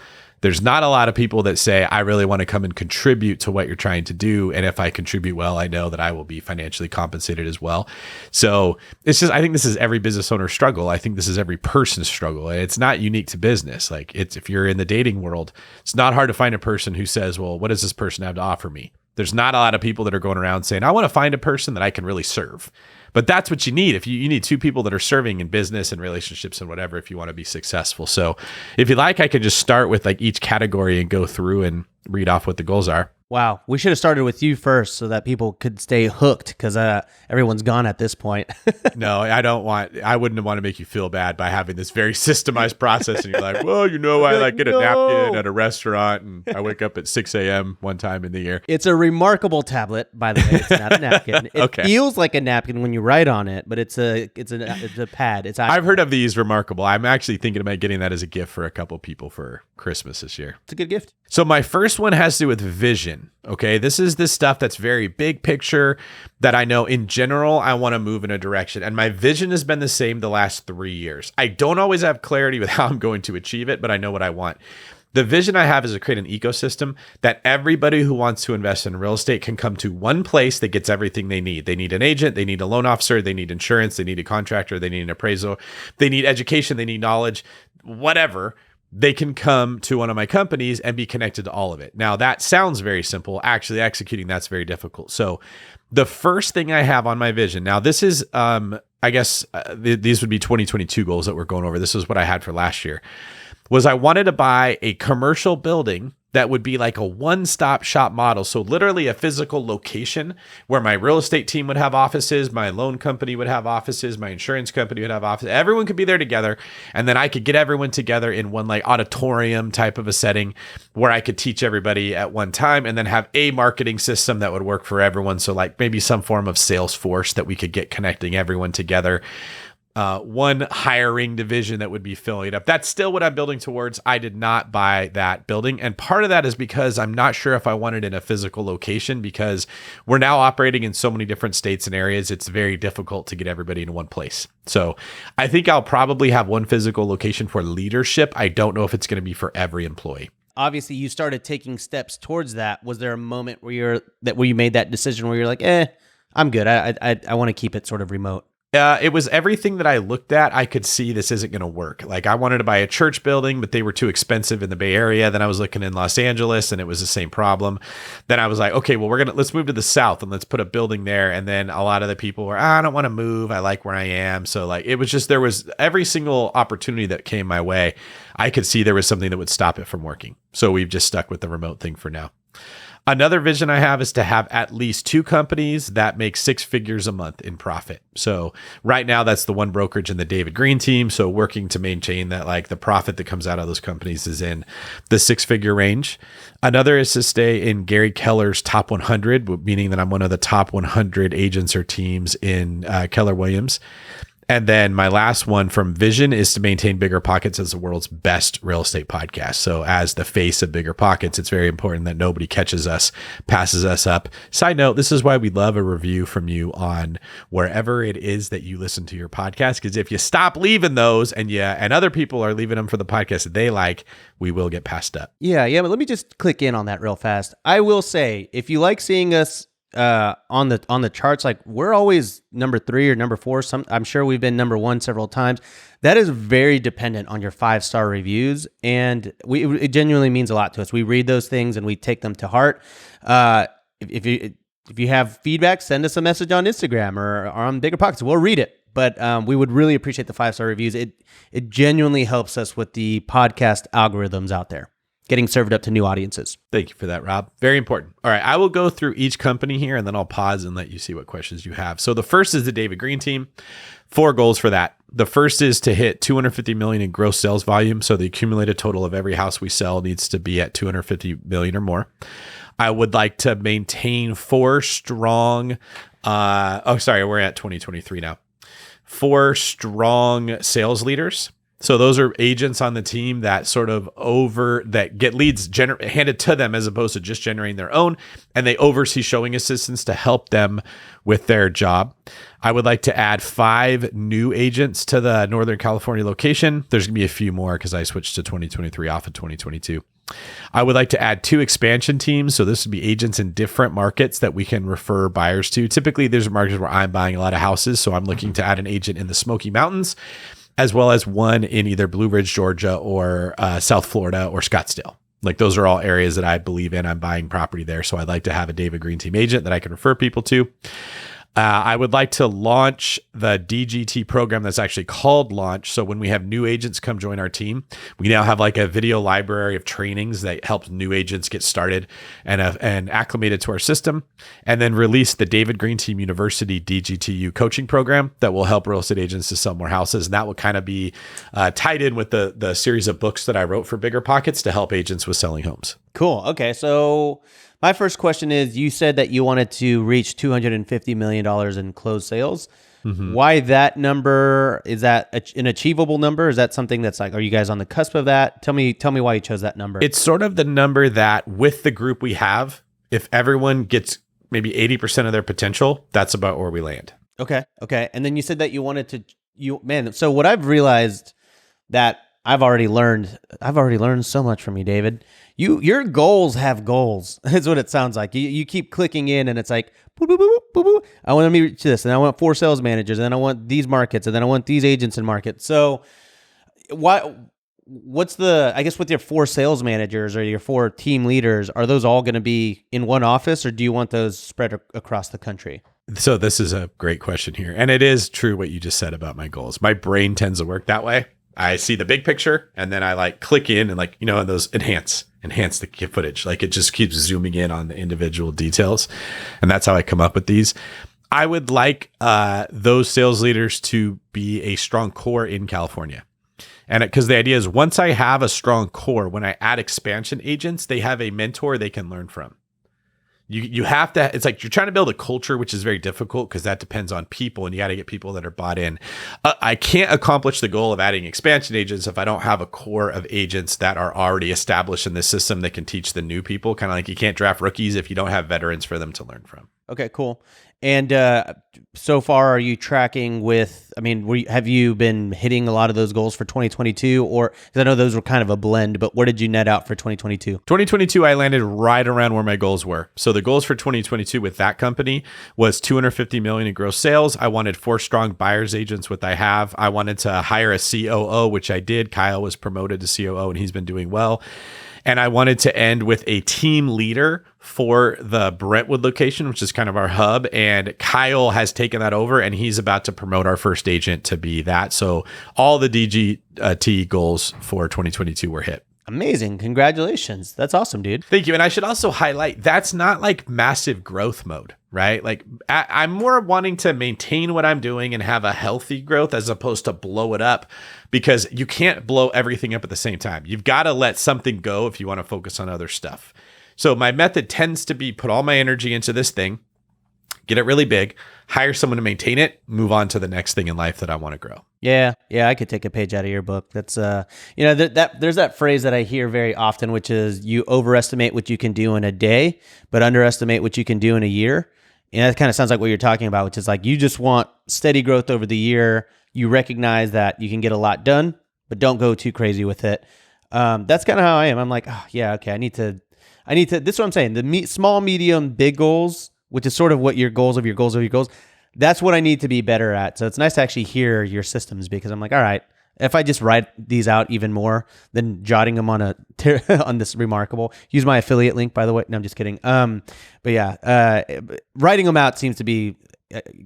There's not a lot of people that say, I really want to come and contribute to what you're trying to do. And if I contribute well, I know that I will be financially compensated as well. So it's just, I think this is every business owner's struggle. I think this is every person's struggle. And it's not unique to business. Like if you're in the dating world, it's not hard to find a person who says, well, what does this person have to offer me? There's not a lot of people that are going around saying, I want to find a person that I can really serve. But that's what you need. If you need 2 people that are serving in business and relationships and whatever, if you want to be successful. So if you like, I could just start with like each category and go through and read off what the goals are. Wow. We should have started with you first so that people could stay hooked, because everyone's gone at this point. No, I wouldn't want to make you feel bad by having this very systemized process. And you're like, well, I like get a napkin at a restaurant and I wake up at 6 a.m. one time in the year. It's a remarkable tablet, by the way. It's not a napkin. It feels like a napkin when you write on it, but it's a pad. I've heard of these remarkable. I'm actually thinking about getting that as a gift for a couple people for Christmas this year. It's a good gift. So my first one has to do with vision. Okay. This is this stuff that's very big picture that I know in general, I want to move in a direction. And my vision has been the same the last 3 years. I don't always have clarity with how I'm going to achieve it, but I know what I want. The vision I have is to create an ecosystem that everybody who wants to invest in real estate can come to one place that gets everything they need. They need an agent, they need a loan officer, they need insurance, they need a contractor, they need an appraisal, they need education, they need knowledge, whatever. They can come to one of my companies and be connected to all of it. Now, that sounds very simple. Actually executing that's very difficult. So the first thing I have on my vision, now this is, I guess these would be 2022 goals that we're going over. This is what I had for last year, was I wanted to buy a commercial building that would be like a one-stop shop model. So literally a physical location where my real estate team would have offices, my loan company would have offices, my insurance company would have offices. Everyone could be there together. And then I could get everyone together in one like auditorium type of a setting where I could teach everybody at one time and then have a marketing system that would work for everyone. So like maybe some form of Salesforce that we could get connecting everyone together. One hiring division that would be filling it up. That's still what I'm building towards. I did not buy that building. And part of that is because I'm not sure if I want it in a physical location, because we're now operating in so many different states and areas. It's very difficult to get everybody in one place. So I think I'll probably have one physical location for leadership. I don't know if it's going to be for every employee. Obviously, you started taking steps towards that. Was there a moment where you made that decision where you're like, I'm good. I want to keep it sort of remote? It was everything that I looked at. I could see this isn't going to work. Like I wanted to buy a church building, but they were too expensive in the Bay Area. Then I was looking in Los Angeles and it was the same problem. Then I was like, okay, well, let's move to the South and let's put a building there. And then a lot of the people were, I don't want to move. I like where I am. So like, it was just, there was every single opportunity that came my way. I could see there was something that would stop it from working. So we've just stuck with the remote thing for now. Another vision I have is to have at least 2 companies that make 6 figures a month in profit. So right now that's the one brokerage and the David Greene team. So working to maintain that, like the profit that comes out of those companies is in the 6-figure range. Another is to stay in Gary Keller's top 100, meaning that I'm one of the top 100 agents or teams in Keller Williams. And then my last one from Vision is to maintain BiggerPockets as the world's best real estate podcast. So as the face of BiggerPockets, it's very important that nobody catches us, passes us up. Side note, this is why we love a review from you on wherever it is that you listen to your podcast. Because if you stop leaving those and other people are leaving them for the podcast that they like, we will get passed up. Yeah. But let me just click in on that real fast. I will say, if you like seeing us on the charts, like we're always number 3 or number 4. I'm sure we've been number 1 several times. That is very dependent on your 5-star reviews, and it genuinely means a lot to us. We read those things and we take them to heart. If you have feedback, send us a message on Instagram or on BiggerPockets. We'll read it. But we would really appreciate the 5-star reviews. It genuinely helps us with the podcast algorithms out there, getting served up to new audiences. Thank you for that, Rob. Very important. All right, I will go through each company here and then I'll pause and let you see what questions you have. So the first is the David Greene team. 4 goals for that. The first is to hit 250 million in gross sales volume. So the accumulated total of every house we sell needs to be at 250 million or more. I would like to maintain 4 strong, we're at 2023 now. 4 strong sales leaders. So those are agents on the team that that get leads handed to them as opposed to just generating their own, and they oversee showing assistants to help them with their job. I would like to add 5 new agents to the Northern California location. There's going to be a few more because I switched to 2023 off of 2022. I would like to add 2 expansion teams. So this would be agents in different markets that we can refer buyers to. Typically, there's markets where I'm buying a lot of houses. So I'm looking to add an agent in the Smoky Mountains, as well as one in either Blue Ridge, Georgia, or South Florida or Scottsdale. Like those are all areas that I believe in. I'm buying property there. So I'd like to have a David Greene team agent that I can refer people to. I would like to launch the DGT program that's actually called Launch. So when we have new agents come join our team, we now have like a video library of trainings that help new agents get started and acclimated to our system, and then release the David Greene Team University DGTU coaching program that will help real estate agents to sell more houses. And that will kind of be tied in with the series of books that I wrote for BiggerPockets to help agents with selling homes. Cool. Okay. So my first question is, you said that you wanted to reach $250 million in closed sales. Mm-hmm. Why that number? Is that an achievable number? Is that something that's like, are you guys on the cusp of that? Tell me why you chose that number. It's sort of the number that with the group we have, if everyone gets maybe 80% of their potential, that's about where we land. Okay. And then you said that you wanted to, so what I've realized that I've already learned so much from you, David. Your goals have goals. That's what it sounds like. You keep clicking in, and it's like, boop, boop, boop, boop, boop. I want to reach this, and I want 4 sales managers, and then I want these markets, and then I want these agents in markets. So what's the, I guess with your 4 sales managers or your 4 team leaders, are those all going to be in one office, or do you want those spread across the country? So this is a great question here. And it is true what you just said about my goals. My brain tends to work that way. I see the big picture and then I like click in and like, those enhance the footage. Like it just keeps zooming in on the individual details. And that's how I come up with these. I would like those sales leaders to be a strong core in California. And because the idea is once I have a strong core, when I add expansion agents, they have a mentor they can learn from. You have to, it's like you're trying to build a culture, which is very difficult because that depends on people and you got to get people that are bought in. I can't accomplish the goal of adding expansion agents if I don't have a core of agents that are already established in the system that can teach the new people. Kind of like you can't draft rookies if you don't have veterans for them to learn from. Okay, cool. And so far, are you tracking with, have you been hitting a lot of those goals for 2022? Or, because I know those were kind of a blend, but where did you net out for 2022? 2022, I landed right around where my goals were. So the goals for 2022 with that company was $250 million in gross sales. I wanted 4 strong buyers agents, which I have. I wanted to hire a COO, which I did. Kyle was promoted to COO and he's been doing well. And I wanted to end with a team leader for the Brentwood location, which is kind of our hub. And Kyle has taken that over and he's about to promote our first agent to be that. So all the DGT goals for 2022 were hit. Amazing. Congratulations. That's awesome, dude. Thank you. And I should also highlight, that's not like massive growth mode, right? Like I'm more wanting to maintain what I'm doing and have a healthy growth as opposed to blow it up, because you can't blow everything up at the same time. You've got to let something go if you want to focus on other stuff. So my method tends to be put all my energy into this thing, get it really big, hire someone to maintain it, move on to the next thing in life that I want to grow. Yeah, I could take a page out of your book. That's there's that phrase that I hear very often, which is you overestimate what you can do in a day, but underestimate what you can do in a year. And that kind of sounds like what you're talking about, which is like you just want steady growth over the year. You recognize that you can get a lot done, but don't go too crazy with it. That's kind of how I am. I'm like, oh, yeah, okay, I need to. This is what I'm saying. The small, medium, big goals, which is sort of what your goals of your goals of your goals. That's what I need to be better at. So it's nice to actually hear your systems, because I'm like, all right, if I just write these out even more than jotting them on on this remarkable, use my affiliate link, by the way. No, I'm just kidding. But yeah, writing them out seems to be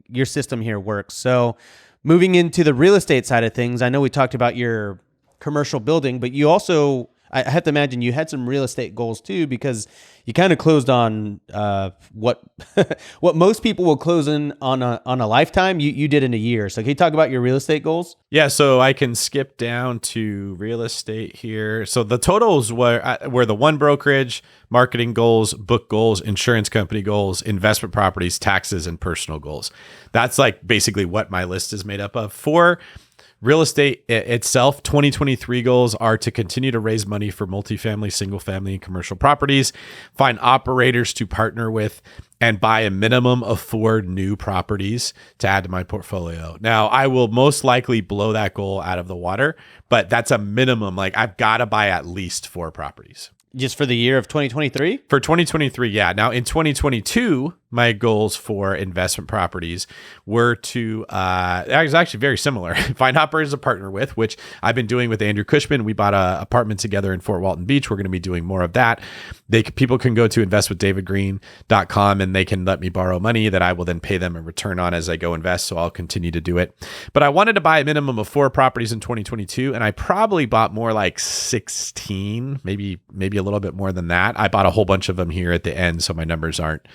your system here works. So moving into the real estate side of things, I know we talked about your commercial building, but you also, I have to imagine you had some real estate goals too, because you kind of closed on what what most people will close in on a lifetime. You did in a year. So can you talk about your real estate goals? Yeah, so I can skip down to real estate here. So the totals were the one brokerage, marketing goals, book goals, insurance company goals, investment properties, taxes, and personal goals. That's like basically what my list is made up of. For real estate itself, 2023 goals are to continue to raise money for multifamily, single family, and commercial properties, find operators to partner with, and buy a minimum of 4 new properties to add to my portfolio. Now, I will most likely blow that goal out of the water, but that's a minimum. Like I've got to buy at least 4 properties. Just for the year of 2023? For 2023, yeah. Now, in 2022, my goals for investment properties were to, it was actually very similar. Find operators to partner with, which I've been doing with Andrew Cushman. We bought an apartment together in Fort Walton Beach. We're going to be doing more of that. People can go to investwithdavidgreene.com and they can let me borrow money that I will then pay them a return on as I go invest. So I'll continue to do it. But I wanted to buy a minimum of 4 properties in 2022, and I probably bought more like 16, maybe a little bit more than that. I bought a whole bunch of them here at the end, so my numbers aren't.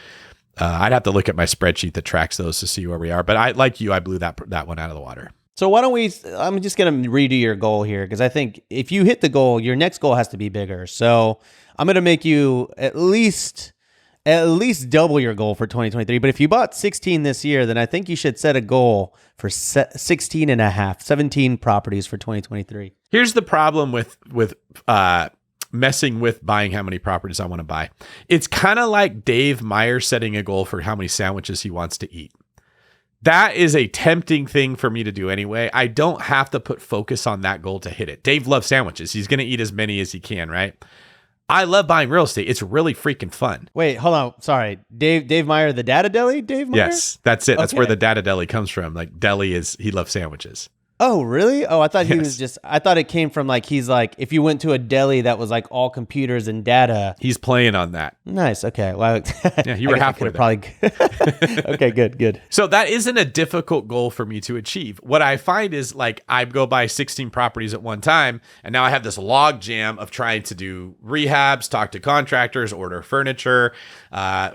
I'd have to look at my spreadsheet that tracks those to see where we are. But I blew that one out of the water. So why don't we, I'm just going to redo your goal here, because I think if you hit the goal, your next goal has to be bigger. So I'm going to make you at least double your goal for 2023. But if you bought 16 this year, then I think you should set a goal for 16 and a half, 17 properties for 2023. Here's the problem with messing with buying how many properties I want to buy. It's kind of like Dave Meyer setting a goal for how many sandwiches he wants to eat. That is a tempting thing for me to do anyway. I don't have to put focus on that goal to hit it. Dave loves sandwiches. He's going to eat as many as he can, right? I love buying real estate. It's really freaking fun. Wait, hold on. Sorry. Dave Meyer, the Data Deli? Dave Meyer? Yes, that's it. That's Okay. where the Data Deli comes from. Like deli he loves sandwiches. Oh, really? Oh, I thought he Yes. was just, I thought it came from like, he's like, if you went to a deli that was like all computers and data. He's playing on that. Nice. Okay. Well, Yeah, you were halfway there. Probably. Okay, good. So that isn't a difficult goal for me to achieve. What I find is like I go buy 16 properties at one time, and now I have this log jam of trying to do rehabs, talk to contractors, order furniture,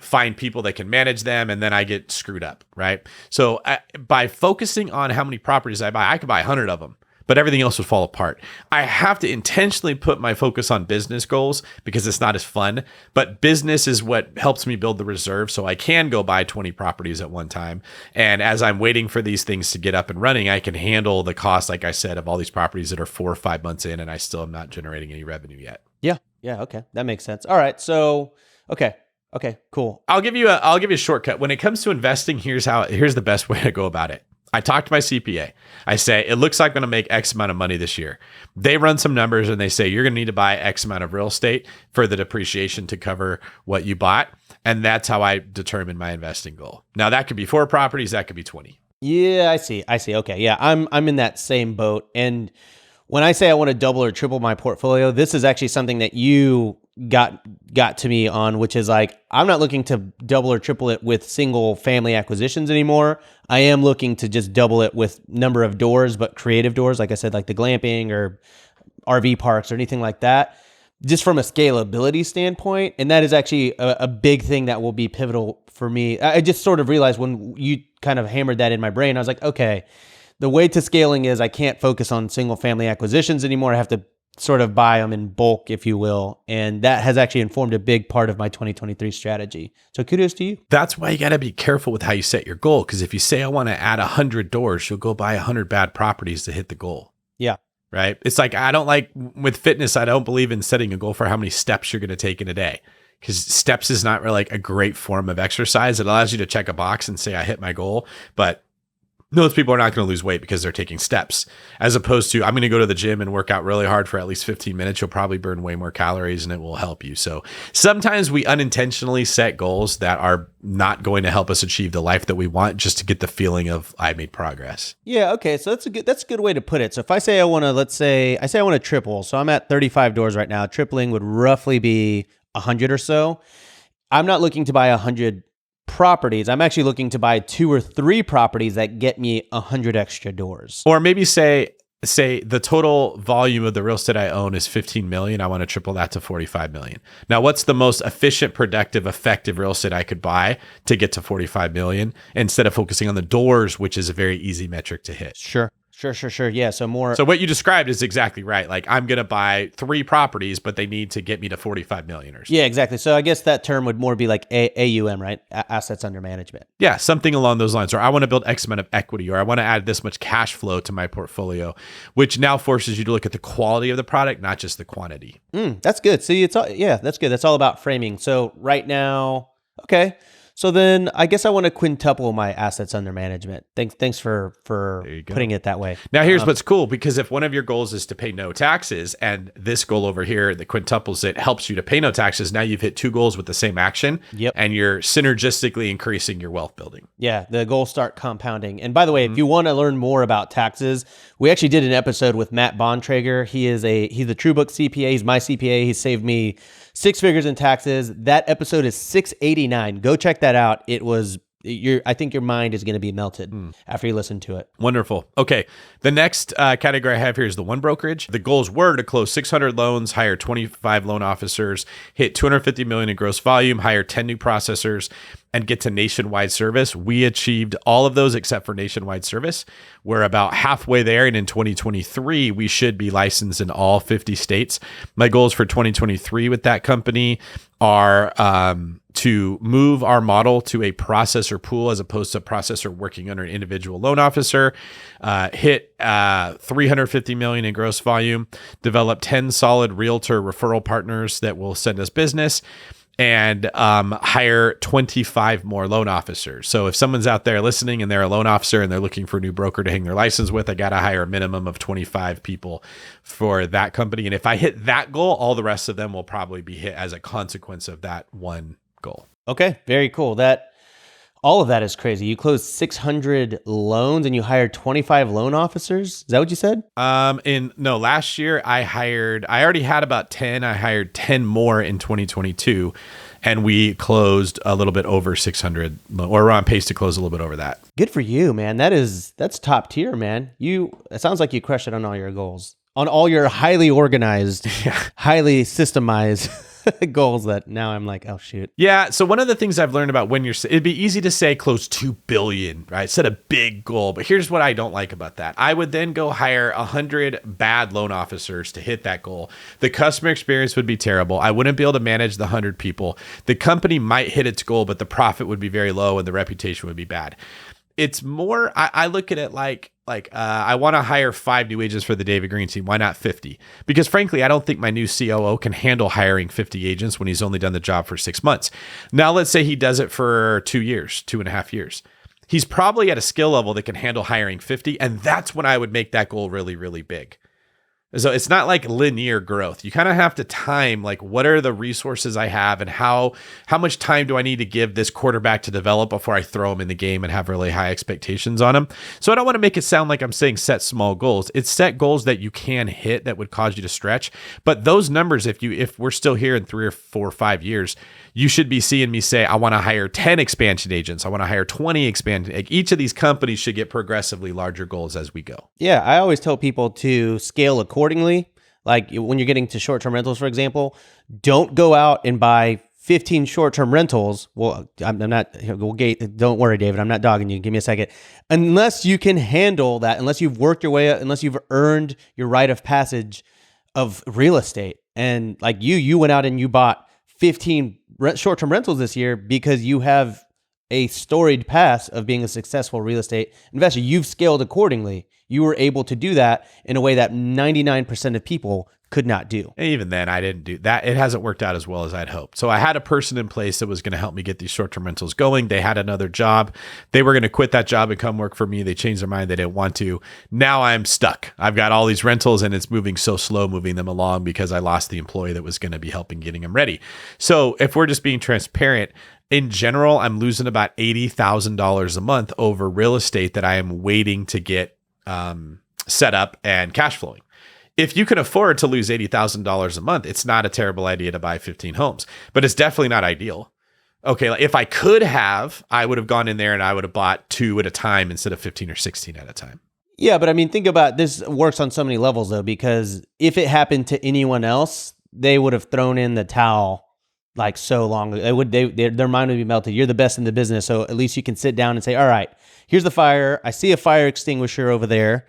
find people that can manage them, and then I get screwed up, right? So by focusing on how many properties I buy, I could buy 100 of them, but everything else would fall apart. I have to intentionally put my focus on business goals because it's not as fun, but business is what helps me build the reserve so I can go buy 20 properties at one time. And as I'm waiting for these things to get up and running, I can handle the cost, like I said, of all these properties that are 4 or 5 months in and I still am not generating any revenue yet. Yeah. Okay. That makes sense. All right. So, okay, cool. I'll give you a shortcut. When it comes to investing, here's the best way to go about it. I talk to my CPA. I say, it looks like I'm going to make X amount of money this year. They run some numbers and they say, you're going to need to buy X amount of real estate for the depreciation to cover what you bought. And that's how I determine my investing goal. Now that could be 4 properties. That could be 20. Yeah, I see. Okay. Yeah. I'm in that same boat. And when I say I want to double or triple my portfolio, this is actually something that you got to me on, which is like, I'm not looking to double or triple it with single family acquisitions anymore. I am looking to just double it with number of doors, but creative doors, like I said, like the glamping or RV parks or anything like that, just from a scalability standpoint. And that is actually a big thing that will be pivotal for me. I just sort of realized when you kind of hammered that in my brain, I was like, okay, the way to scaling is I can't focus on single family acquisitions anymore. I have to sort of buy them in bulk, if you will. And that has actually informed a big part of my 2023 strategy. So kudos to you. That's why you got to be careful with how you set your goal. Because if you say, I want to add 100 doors, you'll go buy 100 bad properties to hit the goal. Yeah. Right. It's like, I don't like with fitness, I don't believe in setting a goal for how many steps you're going to take in a day. Because steps is not really like a great form of exercise. It allows you to check a box and say, I hit my goal. But those people are not going to lose weight because they're taking steps, as opposed to I'm going to go to the gym and work out really hard for at least 15 minutes. You'll probably burn way more calories and it will help you. So sometimes we unintentionally set goals that are not going to help us achieve the life that we want just to get the feeling of I made progress. Yeah. Okay. So that's a good way to put it. So if I say I want to, let's say I want to triple. So I'm at 35 doors right now. Tripling would roughly be 100 or so. I'm not looking to buy 100 properties. I'm actually looking to buy 2 or 3 properties that get me 100 extra doors. Or maybe say the total volume of the real estate I own is 15 million. I want to triple that to 45 million. Now, what's the most efficient, productive, effective real estate I could buy to get to 45 million instead of focusing on the doors, which is a very easy metric to hit? Sure. Yeah. So what you described is exactly right. Like I'm going to buy 3 properties, but they need to get me to 45 million or something. Yeah, exactly. So I guess that term would more be like AUM, right? Assets under management. Yeah, something along those lines. Or I want to build X amount of equity, or I want to add this much cash flow to my portfolio, which now forces you to look at the quality of the product, not just the quantity. That's good. See, that's good. That's all about framing. So right now, okay. So then I guess I want to quintuple my assets under management. Thanks for putting it that way. Now here's what's cool, because if one of your goals is to pay no taxes, and this goal over here, the quintuples it helps you to pay no taxes, now you've hit 2 goals with the same action. Yep. And you're synergistically increasing your wealth building. Yeah, the goals start compounding. And by the way, if you want to learn more about taxes, we actually did an episode with Matt Bontrager. He's a True Book CPA. He's my CPA. He saved me 6 figures in taxes. That episode is 689. Go check that out. I think your mind is going to be melted after you listen to it. Wonderful. Okay. The next category I have here is the one brokerage. The goals were to close 600 loans, hire 25 loan officers, hit 250 million in gross volume, hire 10 new processors, and get to nationwide service. We achieved all of those except for nationwide service. We're about halfway there. And in 2023, we should be licensed in all 50 states. My goals for 2023 with that company are to move our model to a processor pool as opposed to a processor working under an individual loan officer, hit 350 million in gross volume, develop 10 solid realtor referral partners that will send us business, and hire 25 more loan officers. So if someone's out there listening and they're a loan officer and they're looking for a new broker to hang their license with, I got to hire a minimum of 25 people for that company. And if I hit that goal, all the rest of them will probably be hit as a consequence of that one goal. Okay, very cool. All of that is crazy. You closed 600 loans and you hired 25 loan officers. Is that what you said? Last year I already had about 10. I hired 10 more in 2022, and we closed a little bit over 600, or we're on pace to close a little bit over that. Good for you, man. That's top tier, man. It sounds like you crushed it on all your goals, on all your highly organized, highly systemized goals that now I'm like, oh shoot. Yeah. So one of the things I've learned about it'd be easy to say close 2 billion, right? Set a big goal, but here's what I don't like about that. I would then go hire 100 bad loan officers to hit that goal. The customer experience would be terrible. I wouldn't be able to manage the 100 people. The company might hit its goal, but the profit would be very low and the reputation would be bad. It's more, I look at it like I want to hire 5 new agents for the David Greene team. Why not 50? Because frankly, I don't think my new COO can handle hiring 50 agents when he's only done the job for 6 months. Now, let's say he does it for 2.5 years. He's probably at a skill level that can handle hiring 50. And that's when I would make that goal really, really big. So it's not like linear growth. You kind of have to time, like, what are the resources I have and how much time do I need to give this quarterback to develop before I throw him in the game and have really high expectations on him. So I don't want to make it sound like I'm saying set small goals. It's set goals that you can hit that would cause you to stretch. But those numbers, if we're still here in 3 or 4 or 5 years, you should be seeing me say, I want to hire 10 expansion agents. I want to hire 20 expansion. Like, each of these companies should get progressively larger goals as we go. Yeah, I always tell people to scale accordingly. Like when you're getting to short-term rentals, for example, don't go out and buy 15 short-term rentals. Well, I'm not, don't worry, David, I'm not dogging you. Give me a second. Unless you can handle that, unless you've worked your way up, unless you've earned your rite of passage of real estate. And like you went out and you bought 15 short-term rentals this year because you have a storied past of being a successful real estate investor. You've scaled accordingly. You were able to do that in a way that 99% of people could not do. And even then, I didn't do that. It hasn't worked out as well as I'd hoped. So I had a person in place that was going to help me get these short-term rentals going. They had another job. They were going to quit that job and come work for me. They changed their mind. They didn't want to. Now I'm stuck. I've got all these rentals and it's moving so slow, moving them along because I lost the employee that was going to be helping getting them ready. So if we're just being transparent, in general, I'm losing about $80,000 a month over real estate that I am waiting to get set up and cash flowing. If you can afford to lose $80,000 a month, it's not a terrible idea to buy 15 homes, but it's definitely not ideal. Okay, if I could have, I would have gone in there and I would have bought 2 at a time instead of 15 or 16 at a time. Yeah, but I mean, think about this. Works on so many levels though, because if it happened to anyone else, they would have thrown in the towel like so long. Their mind would be melted. You're the best in the business, so at least you can sit down and say, all right, here's the fire. I see a fire extinguisher over there.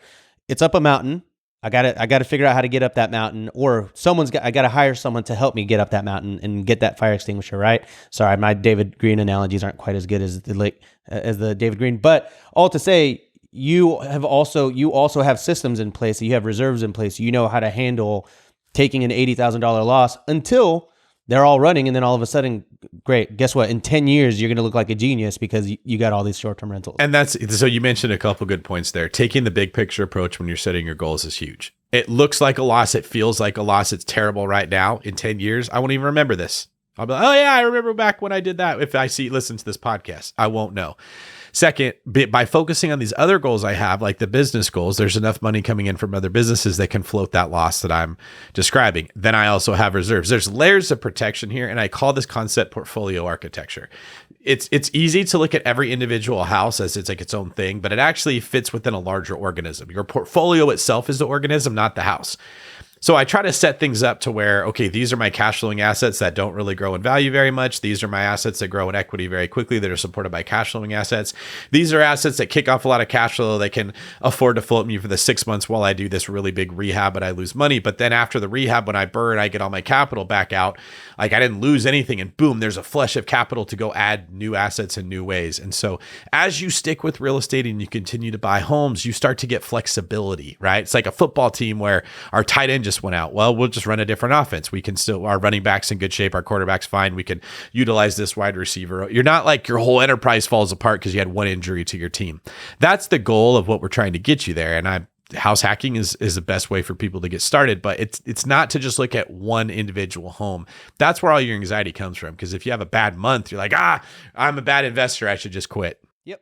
It's up a mountain. I got to figure out how to get up that mountain, or I got to hire someone to help me get up that mountain and get that fire extinguisher, right? Sorry, my David Greene analogies aren't quite as good as the David Greene, but all to say, you also have systems in place, you have reserves in place, you know how to handle taking an $80,000 loss until they're all running, and then all of a sudden, great, guess what? In 10 years, you're going to look like a genius because you got all these short-term rentals. And so you mentioned a couple good points there. Taking the big picture approach when you're setting your goals is huge. It looks like a loss. It feels like a loss. It's terrible right now. In 10 years, I won't even remember this. I'll be like, oh yeah, I remember back when I did that. If I listen to this podcast, I won't know. Second, by focusing on these other goals I have, like the business goals, there's enough money coming in from other businesses that can float that loss that I'm describing. Then I also have reserves. There's layers of protection here, and I call this concept portfolio architecture. It's easy to look at every individual house as it's like its own thing, but it actually fits within a larger organism. Your portfolio itself is the organism, not the house. So I try to set things up to where, okay, these are my cash flowing assets that don't really grow in value very much. These are my assets that grow in equity very quickly that are supported by cash flowing assets. These are assets that kick off a lot of cash flow. They can afford to float me for the 6 months while I do this really big rehab, but I lose money. But then after the rehab, when I burn, I get all my capital back out. Like I didn't lose anything, and boom, there's a flush of capital to go add new assets in new ways. And so as you stick with real estate and you continue to buy homes, you start to get flexibility, right? It's like a football team where our tight end just this one out? Well, we'll just run a different offense. We can still, our running back's in good shape. Our quarterback's fine. We can utilize this wide receiver. You're not like your whole enterprise falls apart because you had one injury to your team. That's the goal of what we're trying to get you there. And house hacking is the best way for people to get started, but it's not to just look at one individual home. That's where all your anxiety comes from. Because if you have a bad month, you're like, I'm a bad investor, I should just quit. Yep.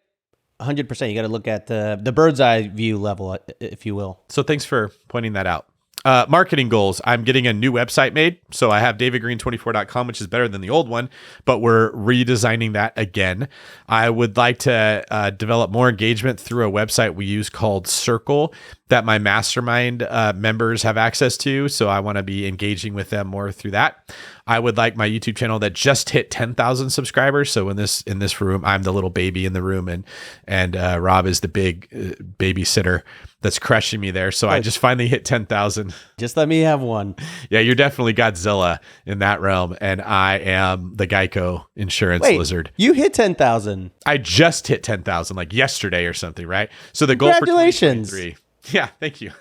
100%. You got to look at the bird's eye view level, if you will. So thanks for pointing that out. Marketing goals. I'm getting a new website made. So I have davidgreene24.com, which is better than the old one, but we're redesigning that again. I would like to develop more engagement through a website we use called Circle that my mastermind members have access to. So I want to be engaging with them more through that. I would like my YouTube channel that just hit 10,000 subscribers. So in this room, I'm the little baby in the room, and Rob is the big babysitter that's crushing me there. So I just finally hit 10,000. Just let me have one. Yeah, you're definitely Godzilla in that realm, and I am the Geico insurance lizard. You hit 10,000. I just hit 10,000 like yesterday or something, right? So the goal for 2023. Yeah, thank you.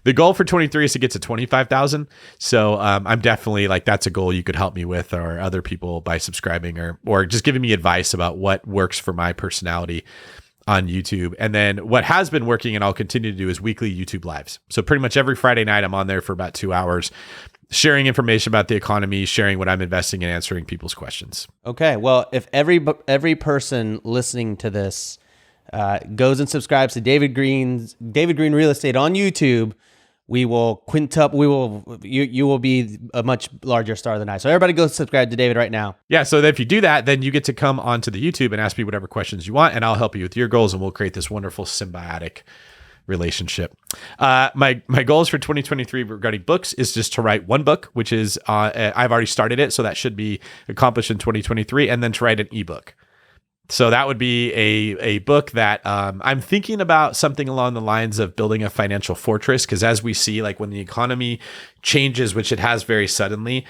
The goal for 23 is to get to 25,000. So I'm definitely like, that's a goal you could help me with, or other people by subscribing or just giving me advice about what works for my personality on YouTube. And then what has been working and I'll continue to do is weekly YouTube lives. So pretty much every Friday night, I'm on there for about 2 hours, sharing information about the economy, sharing what I'm investing in, answering people's questions. Okay. Well, if every person listening to this goes and subscribes to David Greene Real Estate on YouTube, we will you will be a much larger star than I. So everybody go subscribe to David right now. Yeah. So that if you do that, then you get to come onto the YouTube and ask me whatever questions you want, and I'll help you with your goals, and we'll create this wonderful symbiotic relationship. My goals for 2023 regarding books is just to write one book, which is I've already started it, so that should be accomplished in 2023, and then to write an ebook. So that would be a book that I'm thinking about something along the lines of building a financial fortress. Because as we see, like when the economy changes, which it has very suddenly,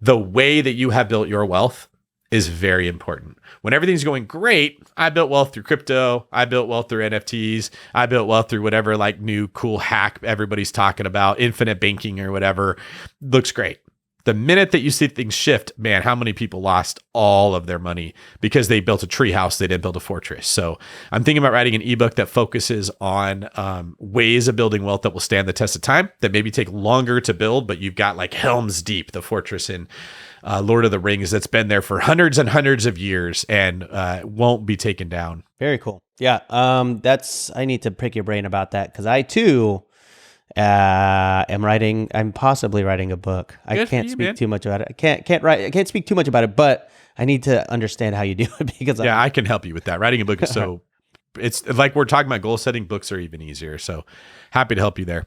the way that you have built your wealth is very important. When everything's going great, I built wealth through crypto. I built wealth through NFTs. I built wealth through whatever like new cool hack everybody's talking about, infinite banking or whatever. Looks great. The minute that you see things shift, man, how many people lost all of their money because they built a tree house, they didn't build a fortress. So I'm thinking about writing an ebook that focuses on ways of building wealth that will stand the test of time, that maybe take longer to build, but you've got like Helm's Deep, the fortress in Lord of the Rings that's been there for hundreds and hundreds of years and won't be taken down. Very cool. Yeah, I need to pick your brain about that because I too I'm possibly writing a book. I can't speak too much about it. I can't speak too much about it, but I need to understand how you do it because I can help you with that. Writing a book is it's like we're talking about goal setting. Books are even easier. So happy to help you there.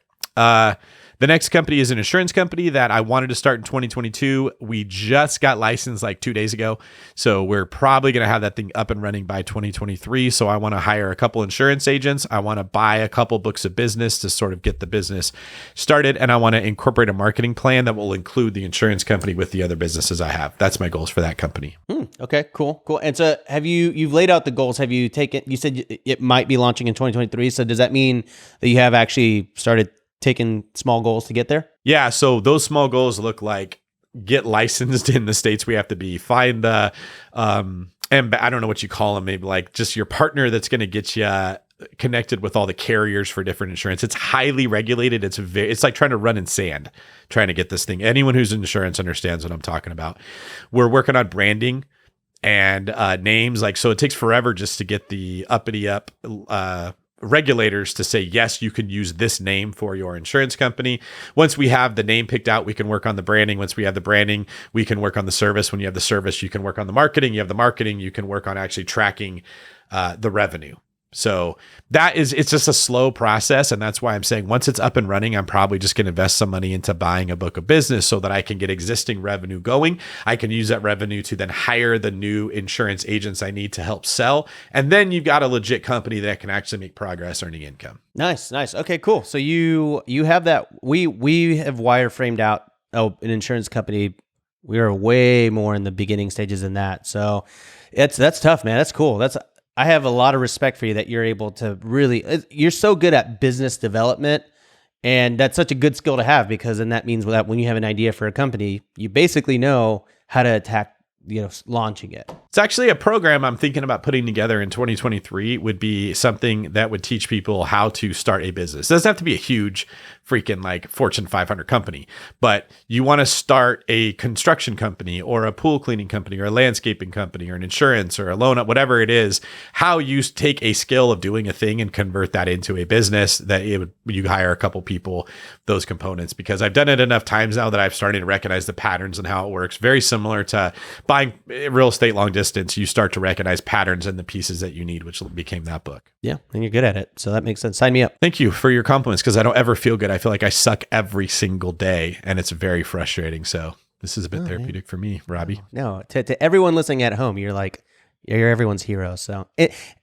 The next company is an insurance company that I wanted to start in 2022. We just got licensed like 2 days ago. So we're probably going to have that thing up and running by 2023. So I want to hire a couple insurance agents. I want to buy a couple books of business to sort of get the business started. And I want to incorporate a marketing plan that will include the insurance company with the other businesses I have. That's my goals for that company. Okay, cool. And so you've laid out the goals. Have you you said it might be launching in 2023. So does that mean that you have actually started taking small goals to get there? Yeah. So those small goals look like get licensed in the states we have to be, find the, and I don't know what you call them, maybe like just your partner that's going to get you connected with all the carriers for different insurance. It's highly regulated. It's like trying to run in sand, trying to get this thing. Anyone who's in insurance understands what I'm talking about. We're working on branding and names. So it takes forever just to get the uppity up, regulators to say, yes, you can use this name for your insurance company. Once we have the name picked out, we can work on the branding. Once we have the branding, we can work on the service. When you have the service, you can work on the marketing. You have the marketing, you can work on actually tracking the revenue. So it's just a slow process. And that's why I'm saying once it's up and running, I'm probably just going to invest some money into buying a book of business so that I can get existing revenue going. I can use that revenue to then hire the new insurance agents I need to help sell. And then you've got a legit company that can actually make progress earning income. Nice. Okay, cool. So you have that. We have wireframed out an insurance company. We are way more in the beginning stages than that. So that's tough, man. That's cool. I have a lot of respect for you that you're able to you're so good at business development And that's such a good skill to have, because then that means that when you have an idea for a company, you basically know how to attack, launching it. It's actually a program I'm thinking about putting together in 2023. Would be something that would teach people how to start a business. It doesn't have to be a huge freaking like Fortune 500 company, but you want to start a construction company or a pool cleaning company or a landscaping company or an insurance or a loan, whatever it is, how you take a skill of doing a thing and convert that into a business that you hire a couple people, those components, because I've done it enough times now that I've started to recognize the patterns and how it works. Very similar to buying real estate long distance. You start to recognize patterns and the pieces that you need, which became that book. Yeah. And you're good at it. So that makes sense. Sign me up. Thank you for your compliments, because I don't ever feel good. I feel like I suck every single day, and it's very frustrating. So this is a bit therapeutic for me, Robbie. No, to everyone listening at home, you're everyone's hero. So,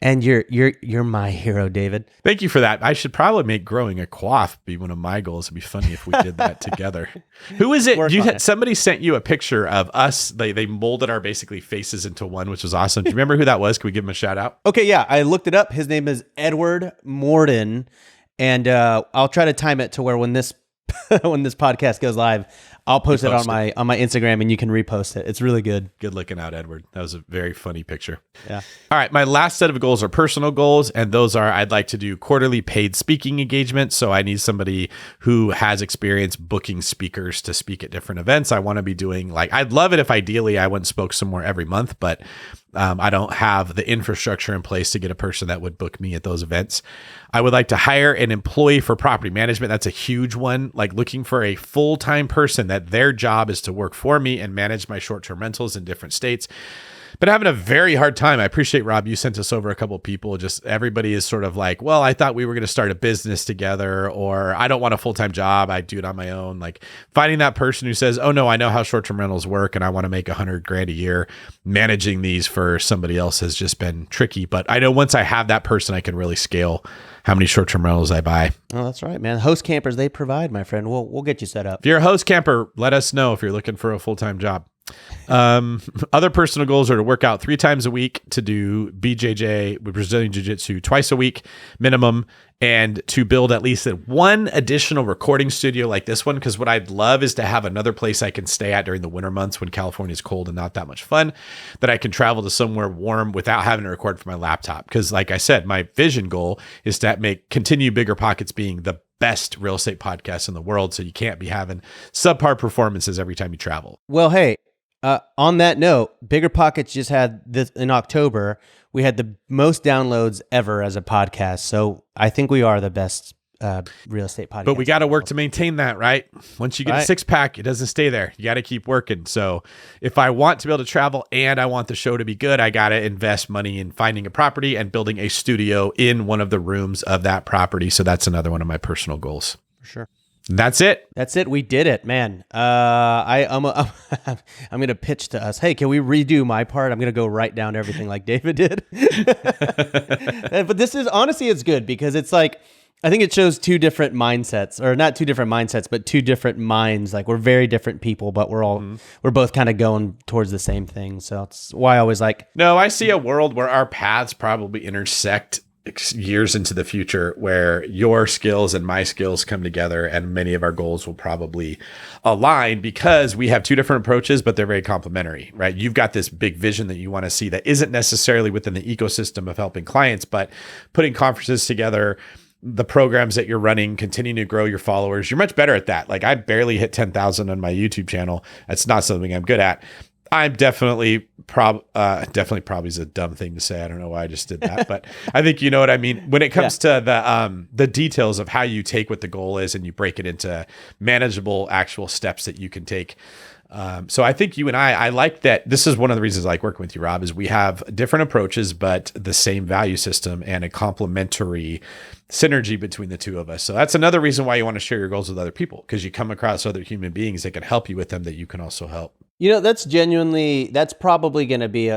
and you're my hero, David. Thank you for that. I should probably make growing a quaff be one of my goals. It'd be funny if we did that together. Who is it? Somebody sent you a picture of us. They molded our basically faces into one, which was awesome. Do you remember who that was? Can we give him a shout out? Okay, yeah, I looked it up. His name is Edward Morden, and I'll try to time it to where when this when this podcast goes live, I'll post it on my Instagram, and you can repost it. It's really good. Good looking out, Edward. That was a very funny picture. Yeah. All right. My last set of goals are personal goals. And those are, I'd like to do quarterly paid speaking engagements. So I need somebody who has experience booking speakers to speak at different events. I want to be doing I'd love it if ideally I went and spoke somewhere every month, but I don't have the infrastructure in place to get a person that would book me at those events. I would like to hire an employee for property management. That's a huge one. Like looking for a full-time person that their job is to work for me and manage my short-term rentals in different states. But having a very hard time. I appreciate, Rob, you sent us over a couple of people. Just everybody is sort of like, well, I thought we were going to start a business together, or I don't want a full-time job. I do it on my own. Like finding that person who says, oh no, I know how short-term rentals work and I want to make $100,000 a year. Managing these for somebody else has just been tricky. But I know once I have that person, I can really scale how many short-term rentals I buy. Oh, that's right, man. Host campers, they provide, my friend. We'll get you set up. If you're a host camper, let us know if you're looking for a full-time job. Other personal goals are to work out 3 times a week, to do BJJ, Brazilian Jiu-Jitsu, twice a week minimum, and to build at least one additional recording studio like this one. Because what I'd love is to have another place I can stay at during the winter months when California is cold and not that much fun, that I can travel to somewhere warm without having to record from my laptop. Because like I said, my vision goal is to continue BiggerPockets being the best real estate podcast in the world. So you can't be having subpar performances every time you travel. Well, hey, on that note, BiggerPockets just had this in October. We had the most downloads ever as a podcast. So I think we are the best real estate podcast. But we got to work to maintain that, right? Once you get a 6-pack, it doesn't stay there. You got to keep working. So if I want to be able to travel and I want the show to be good, I got to invest money in finding a property and building a studio in one of the rooms of that property. So that's another one of my personal goals. For sure. That's it. We did it, man. I'm going to pitch to us. Hey, can we redo my part? I'm going to go write down everything like David did. But this is honestly, it's good because it's like, I think it shows two different mindsets, or not two different mindsets, but two different minds. Like we're very different people, but we're both kind of going towards the same thing. So that's why I always No, I see a world where our paths probably intersect years into the future, where your skills and my skills come together, and many of our goals will probably align because we have two different approaches, but they're very complementary, right? You've got this big vision that you want to see that isn't necessarily within the ecosystem of helping clients, but putting conferences together, the programs that you're running, continuing to grow your followers. You're much better at that. Like I barely hit 10,000 on my YouTube channel. That's not something I'm good at. I'm definitely probably is a dumb thing to say. I don't know why I just did that, but I think you know what I mean. When it comes to the details of how you take what the goal is and you break it into manageable actual steps that you can take. So I think you and I like that. This is one of the reasons I like working with you, Rob, is we have different approaches, but the same value system and a complementary synergy between the two of us. So that's another reason why you want to share your goals with other people, because you come across other human beings that can help you with them, that you can also help. You know, that's probably going to be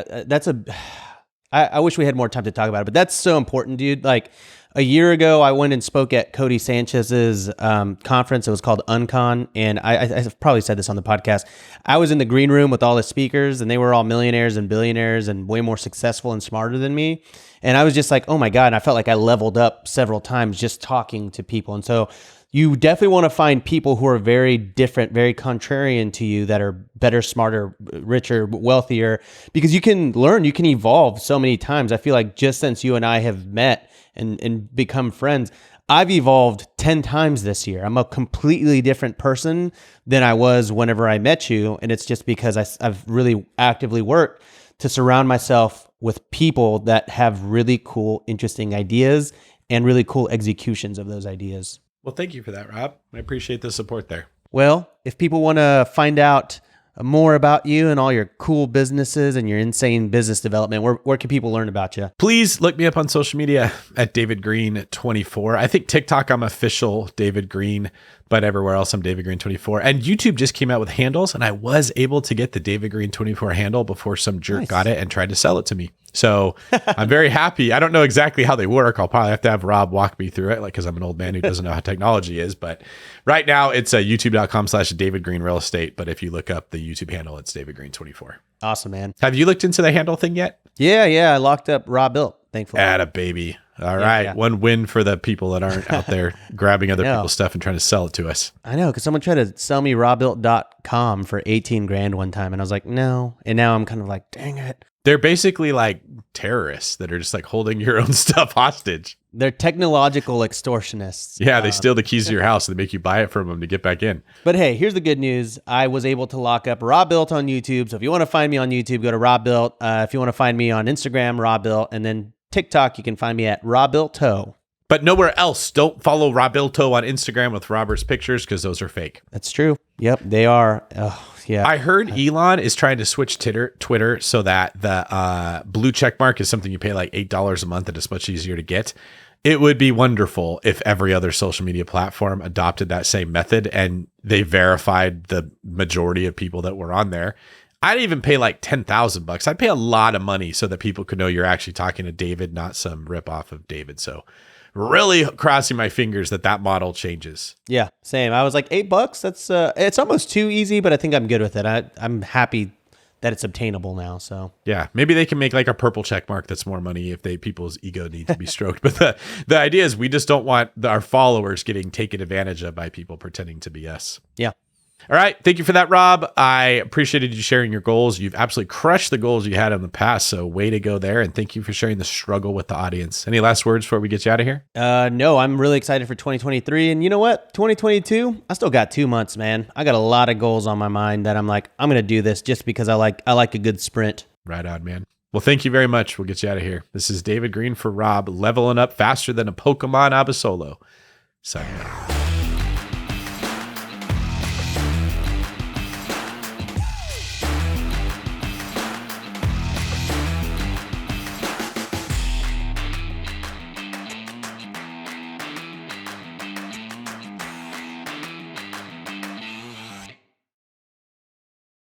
I wish we had more time to talk about it, but that's so important, dude. Like a year ago, I went and spoke at Cody Sanchez's conference. It was called Uncon. And I've probably said this on the podcast. I was in the green room with all the speakers, and they were all millionaires and billionaires and way more successful and smarter than me. And I was just like, oh my God. And I felt like I leveled up several times just talking to people. And so, you definitely want to find people who are very different, very contrarian to you, that are better, smarter, richer, wealthier, because you can learn, you can evolve so many times. I feel like just since you and I have met and become friends, I've evolved 10 times this year. I'm a completely different person than I was whenever I met you. And it's just because I've really actively worked to surround myself with people that have really cool, interesting ideas and really cool executions of those ideas. Well, thank you for that, Rob. I appreciate the support there. Well, if people want to find out more about you and all your cool businesses and your insane business development, where can people learn about you? Please look me up on social media at David Greene 24. I think TikTok, I'm official David Greene, but everywhere else I'm David Greene 24. And YouTube just came out with handles, and I was able to get the David Greene 24 handle before some jerk got it and tried to sell it to me. So I'm very happy. I don't know exactly how they work. I'll probably have to have Rob walk me through it, like, because I'm an old man who doesn't know how technology is. But right now it's youtube.com/David Greene Real Estate. But if you look up the YouTube handle, it's David Greene 24. Awesome, man. Have you looked into the handle thing yet? Yeah. I locked up Robuilt, thankfully. Atta baby. All right. Yeah. One win for the people that aren't out there grabbing other people's stuff and trying to sell it to us. I know, because someone tried to sell me Robuilt.com for 18 grand one time. And I was like, no. And now I'm kind of like, dang it. They're basically like terrorists that are just like holding your own stuff hostage. They're technological extortionists. Yeah, they steal the keys to your house and they make you buy it from them to get back in. But hey, here's the good news. I was able to lock up Robuilt on YouTube. So if you want to find me on YouTube, go to Robuilt. If you want to find me on Instagram, Robuilt. And then TikTok, you can find me at Robuilto. But nowhere else. Don't follow Robuilto on Instagram with Robert's pictures because those are fake. That's true. Yep, they are. Oh, yeah. I heard Elon is trying to switch Twitter so that the blue check mark is something you pay like $8 a month and it's much easier to get. It would be wonderful if every other social media platform adopted that same method and they verified the majority of people that were on there. I'd even pay like $10,000. I'd pay a lot of money so that people could know you're actually talking to David, not some ripoff of David. So really crossing my fingers that model changes. Yeah, same. I was like $8. That's it's almost too easy, but I think I'm good with it. I'm happy that it's obtainable now. So yeah, maybe they can make like a purple check mark that's more money if people's ego needs to be stroked. But the idea is we just don't want our followers getting taken advantage of by people pretending to be us. Yeah. All right. Thank you for that, Rob. I appreciated you sharing your goals. You've absolutely crushed the goals you had in the past. So way to go there. And thank you for sharing the struggle with the audience. Any last words before we get you out of here? No, I'm really excited for 2023. And you know what? 2022, I still got 2 months, man. I got a lot of goals on my mind that I'm like, I'm going to do this just because I like a good sprint. Right on, man. Well, thank you very much. We'll get you out of here. This is David Greene for Rob, leveling up faster than a Pokemon Abasolo. Signing out.